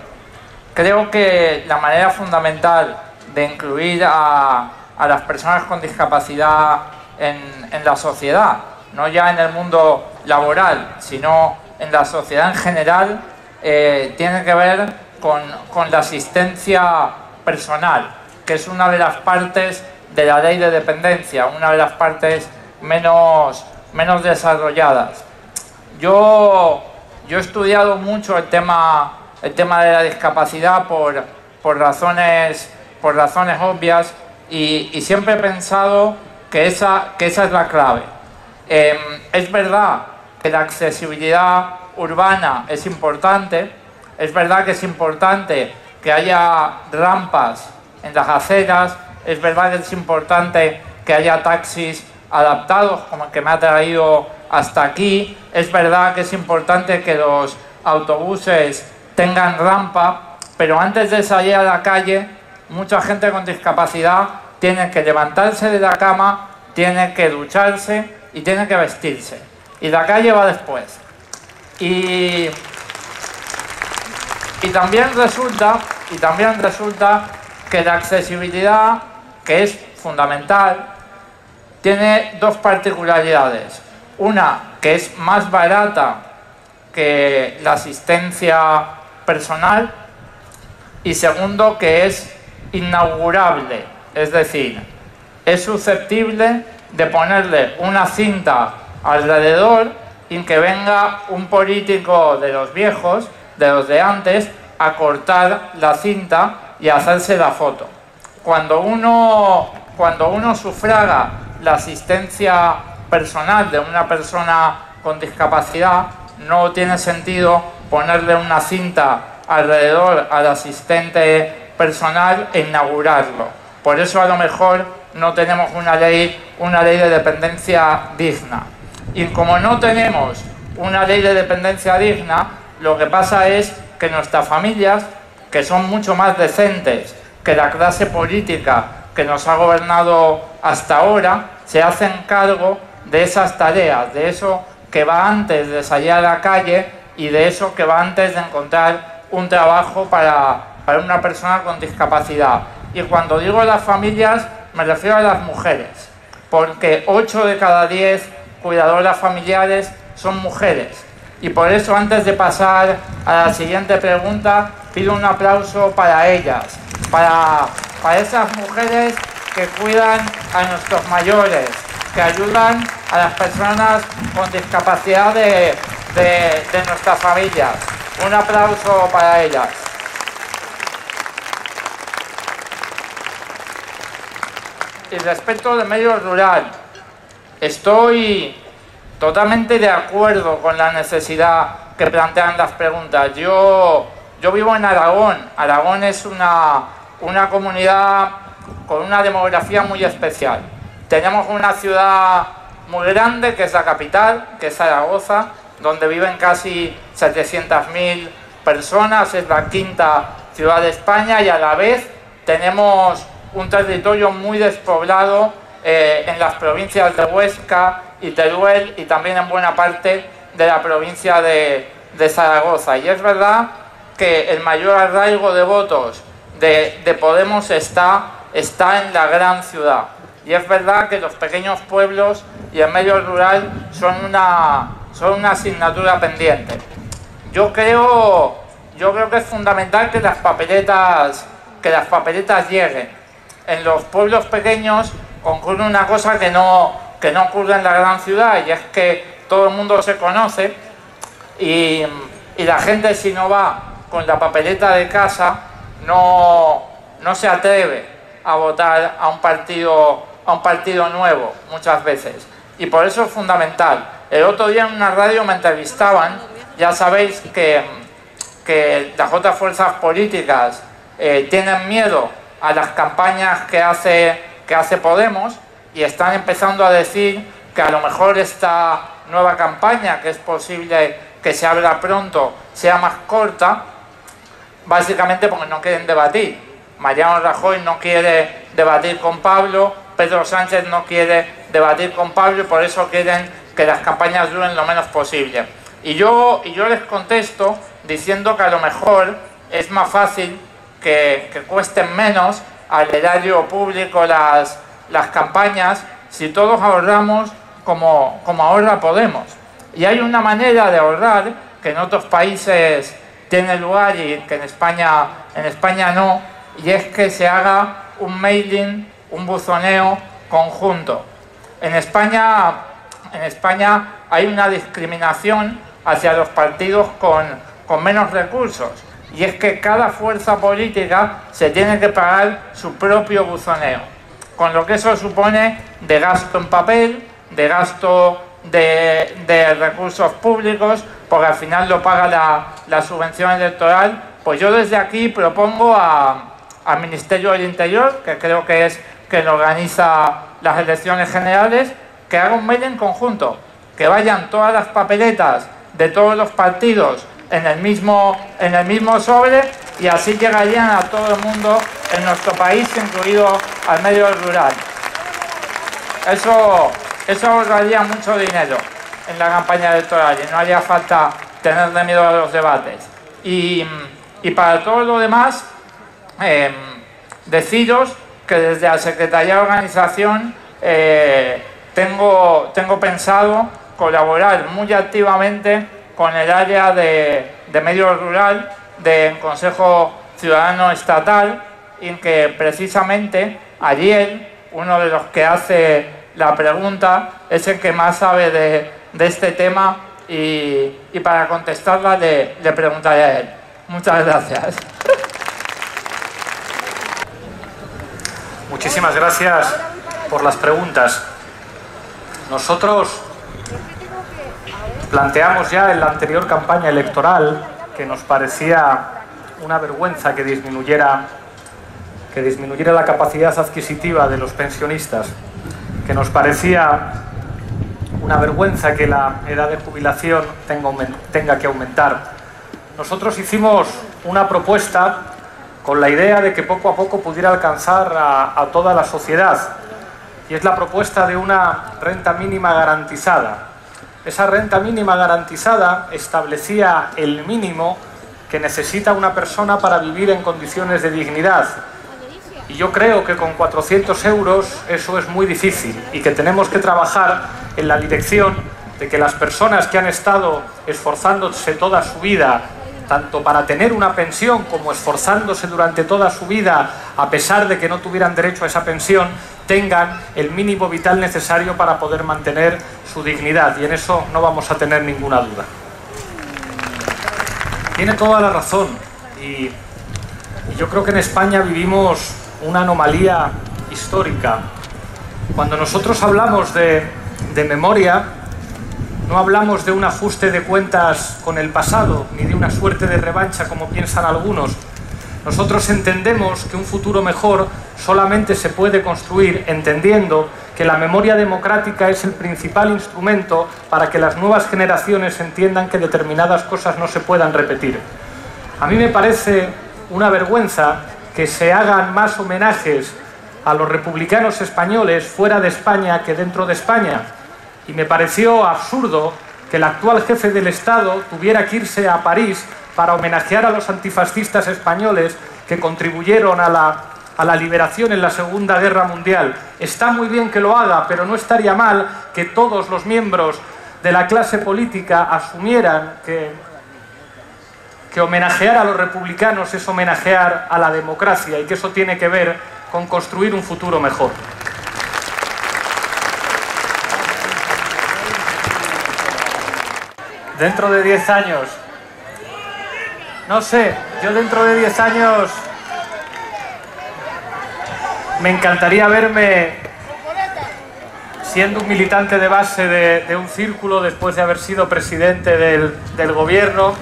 Creo que la manera fundamental de incluir a las personas con discapacidad en la sociedad, no ya en el mundo laboral, sino en la sociedad en general, tiene que ver con la asistencia personal, que es una de las partes de la ley de dependencia, una de las partes menos desarrolladas. Yo he estudiado mucho el tema de la discapacidad por razones obvias y siempre he pensado que esa es la clave. Es verdad que la accesibilidad urbana es importante, es verdad que es importante que haya rampas en las aceras, es verdad que es importante que haya taxis adaptados como el que me ha traído hasta aquí, es verdad que es importante que los autobuses tengan rampa, pero antes de salir a la calle, mucha gente con discapacidad tiene que levantarse de la cama, tiene que ducharse y tiene que vestirse. Y la calle va después. Y también resulta que la accesibilidad, que es fundamental, tiene dos particularidades. Una, que es más barata que la asistencia personal, y segundo, que es inaugurable, es decir, es susceptible de ponerle una cinta alrededor y que venga un político de los viejos, de los de antes, a cortar la cinta y a hacerse la foto. Cuando uno sufraga la asistencia personal de una persona con discapacidad, no tiene sentido ponerle una cinta alrededor al asistente personal e inaugurarlo. Por eso a lo mejor no tenemos una ley de dependencia digna. Y como no tenemos una ley de dependencia digna, lo que pasa es que nuestras familias, que son mucho más decentes que la clase política que nos ha gobernado hasta ahora, se hacen cargo de esas tareas, de eso que va antes de salir a la calle y de eso que va antes de encontrar un trabajo para una persona con discapacidad. Y cuando digo las familias, me refiero a las mujeres, porque 8 de cada 10 cuidadoras familiares son mujeres. Y por eso, antes de pasar a la siguiente pregunta, pido un aplauso para ellas, para esas mujeres que cuidan a nuestros mayores, que ayudan a las personas con discapacidad de nuestras familias. Un aplauso para ellas. Y respecto del medio rural, estoy totalmente de acuerdo con la necesidad que plantean las preguntas. Yo vivo en Aragón. Aragón es una comunidad con una demografía muy especial. Tenemos una ciudad muy grande, que es la capital, que es Zaragoza, donde viven casi 700.000 personas. Es la quinta ciudad de España, y a la vez tenemos un territorio muy despoblado en las provincias de Huesca y Teruel, y también en buena parte de la provincia de Zaragoza. Y es verdad que el mayor arraigo de votos de Podemos está en la gran ciudad. Y es verdad que los pequeños pueblos y el medio rural son una asignatura pendiente. Yo creo que es fundamental que las papeletas lleguen. En los pueblos pequeños ocurre una cosa que no ocurre en la gran ciudad, y es que todo el mundo se conoce y la gente, si no va con la papeleta de casa, no se atreve a votar a un partido nuevo muchas veces. Y por eso es fundamental. El otro día en una radio me entrevistaban. Ya sabéis que las otras fuerzas políticas tienen miedo a las campañas que hace Podemos, y están empezando a decir que a lo mejor esta nueva campaña, que es posible que se abra pronto, sea más corta, básicamente porque no quieren debatir. Mariano Rajoy no quiere debatir con Pablo, Pedro Sánchez no quiere debatir con Pablo, y por eso quieren que las campañas duren lo menos posible. Y yo les contesto diciendo que a lo mejor es más fácil que cuesten menos al erario público las campañas si todos ahorramos como ahorra Podemos. Y hay una manera de ahorrar que en otros países tiene lugar y que en España no, y es que se haga un mailing, un buzoneo conjunto. En España hay una discriminación hacia los partidos con menos recursos, y es que cada fuerza política se tiene que pagar su propio buzoneo, con lo que eso supone de gasto en papel, de gasto de recursos públicos, porque al final lo paga la subvención electoral. Pues yo desde aquí propongo al Ministerio del Interior, que creo que es quien organiza las elecciones generales, que haga un mail en conjunto, que vayan todas las papeletas de todos los partidos en el mismo sobre, y así llegarían a todo el mundo en nuestro país, incluido al medio rural. Eso ahorraría mucho dinero en la campaña electoral y no haría falta tenerle miedo a los debates. Y para todo lo demás, deciros que desde la Secretaría de Organización tengo pensado colaborar muy activamente con el área de medio rural del Consejo Ciudadano Estatal, en que precisamente Ariel, uno de los que hace la pregunta, es el que más sabe de este tema, y para contestarla le preguntaré a él. Muchas gracias. Muchísimas gracias por las preguntas. Nosotros planteamos ya en la anterior campaña electoral que nos parecía una vergüenza que disminuyera la capacidad adquisitiva de los pensionistas, que nos parecía una vergüenza que la edad de jubilación tenga que aumentar. Nosotros hicimos una propuesta con la idea de que poco a poco pudiera alcanzar a toda la sociedad, y es la propuesta de una renta mínima garantizada. Esa renta mínima garantizada establecía el mínimo que necesita una persona para vivir en condiciones de dignidad. Y yo creo que con 400 euros eso es muy difícil, y que tenemos que trabajar en la dirección de que las personas que han estado esforzándose toda su vida, tanto para tener una pensión como esforzándose durante toda su vida, a pesar de que no tuvieran derecho a esa pensión, tengan el mínimo vital necesario para poder mantener su dignidad. Y en eso no vamos a tener ninguna duda. Tiene toda la razón. Y yo creo que en España vivimos una anomalía histórica. Cuando nosotros hablamos de memoria, no hablamos de un ajuste de cuentas con el pasado, ni de una suerte de revancha como piensan algunos. Nosotros entendemos que un futuro mejor solamente se puede construir entendiendo que la memoria democrática es el principal instrumento para que las nuevas generaciones entiendan que determinadas cosas no se puedan repetir. A mí me parece una vergüenza que se hagan más homenajes a los republicanos españoles fuera de España que dentro de España. Y me pareció absurdo que el actual jefe del Estado tuviera que irse a París para homenajear a los antifascistas españoles que contribuyeron a la liberación en la Segunda Guerra Mundial. Está muy bien que lo haga, pero no estaría mal que todos los miembros de la clase política asumieran que homenajear a los republicanos es homenajear a la democracia y que eso tiene que ver con construir un futuro mejor. Dentro de 10 años, no sé, yo dentro de 10 años me encantaría verme siendo un militante de base de un círculo después de haber sido presidente del gobierno,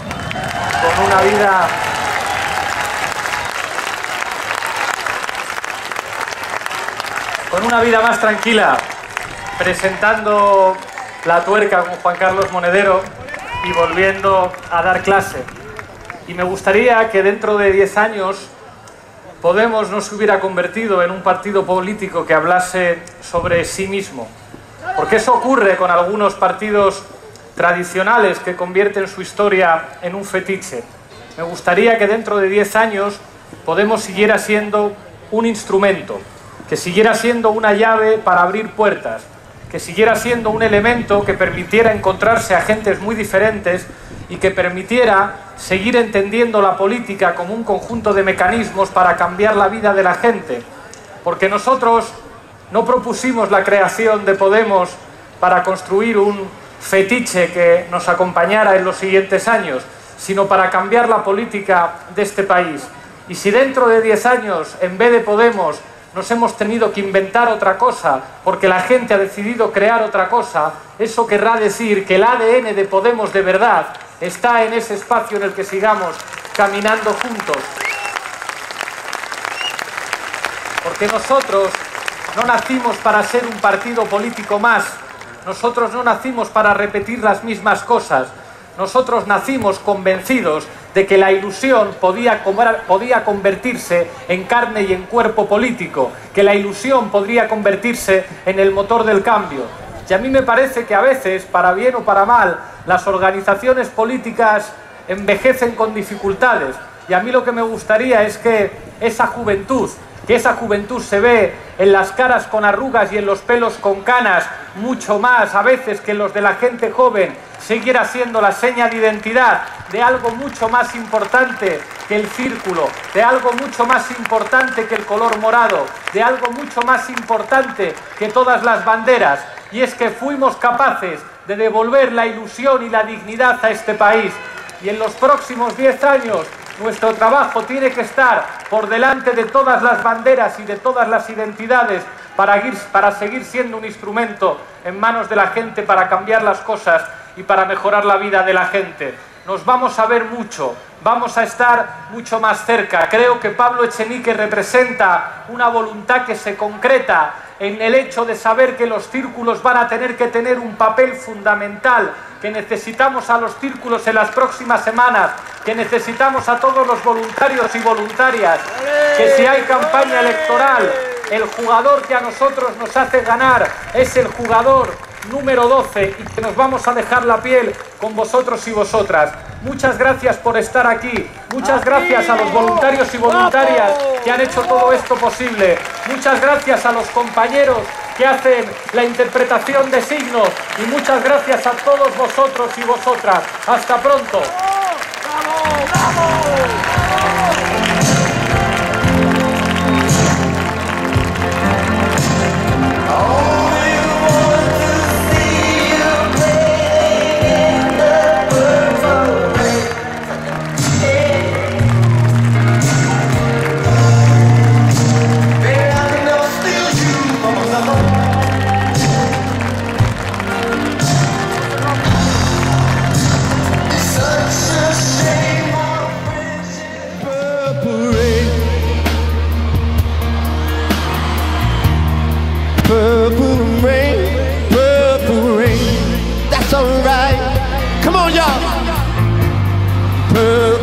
con una vida más tranquila, presentando La Tuerca con Juan Carlos Monedero y volviendo a dar clase. Y me gustaría que dentro de 10 años Podemos no se hubiera convertido en un partido político que hablase sobre sí mismo. Porque eso ocurre con algunos partidos tradicionales que convierten su historia en un fetiche. Me gustaría que dentro de 10 años Podemos siguiera siendo un instrumento, que siguiera siendo una llave para abrir puertas, que siguiera siendo un elemento que permitiera encontrarse a gentes muy diferentes y que permitiera seguir entendiendo la política como un conjunto de mecanismos para cambiar la vida de la gente. Porque nosotros no propusimos la creación de Podemos para construir un fetiche que nos acompañara en los siguientes años, sino para cambiar la política de este país. Y si dentro de 10 años, en vez de Podemos, nos hemos tenido que inventar otra cosa porque la gente ha decidido crear otra cosa, eso querrá decir que el ADN de Podemos de verdad está en ese espacio en el que sigamos caminando juntos. Porque nosotros no nacimos para ser un partido político más, nosotros no nacimos para repetir las mismas cosas, nosotros nacimos convencidos de que la ilusión podía convertirse en carne y en cuerpo político, que la ilusión podría convertirse en el motor del cambio. Y a mí me parece que a veces, para bien o para mal, las organizaciones políticas envejecen con dificultades. Y a mí lo que me gustaría es que esa juventud se ve en las caras con arrugas y en los pelos con canas, mucho más a veces que los de la gente joven, siguiera siendo la seña de identidad de algo mucho más importante que el círculo, de algo mucho más importante que el color morado, de algo mucho más importante que todas las banderas, y es que fuimos capaces de devolver la ilusión y la dignidad a este país. Y en los próximos 10 años nuestro trabajo tiene que estar por delante de todas las banderas y de todas las identidades para seguir siendo un instrumento en manos de la gente para cambiar las cosas y para mejorar la vida de la gente. Nos vamos a ver mucho, vamos a estar mucho más cerca. Creo que Pablo Echenique representa una voluntad que se concreta en el hecho de saber que los círculos van a tener que tener un papel fundamental, que necesitamos a los círculos en las próximas semanas, que necesitamos a todos los voluntarios y voluntarias, que si hay campaña electoral, el jugador que a nosotros nos hace ganar es el jugador número 12 y que nos vamos a dejar la piel con vosotros y vosotras. Muchas gracias por estar aquí, muchas gracias a los voluntarios y voluntarias que han hecho todo esto posible, muchas gracias a los compañeros que hacen la interpretación de signos. Y muchas gracias a todos vosotros y vosotras. Hasta pronto. ¡Bravo! ¡Bravo! Purple rain, that's alright. Come on, y'all. Purple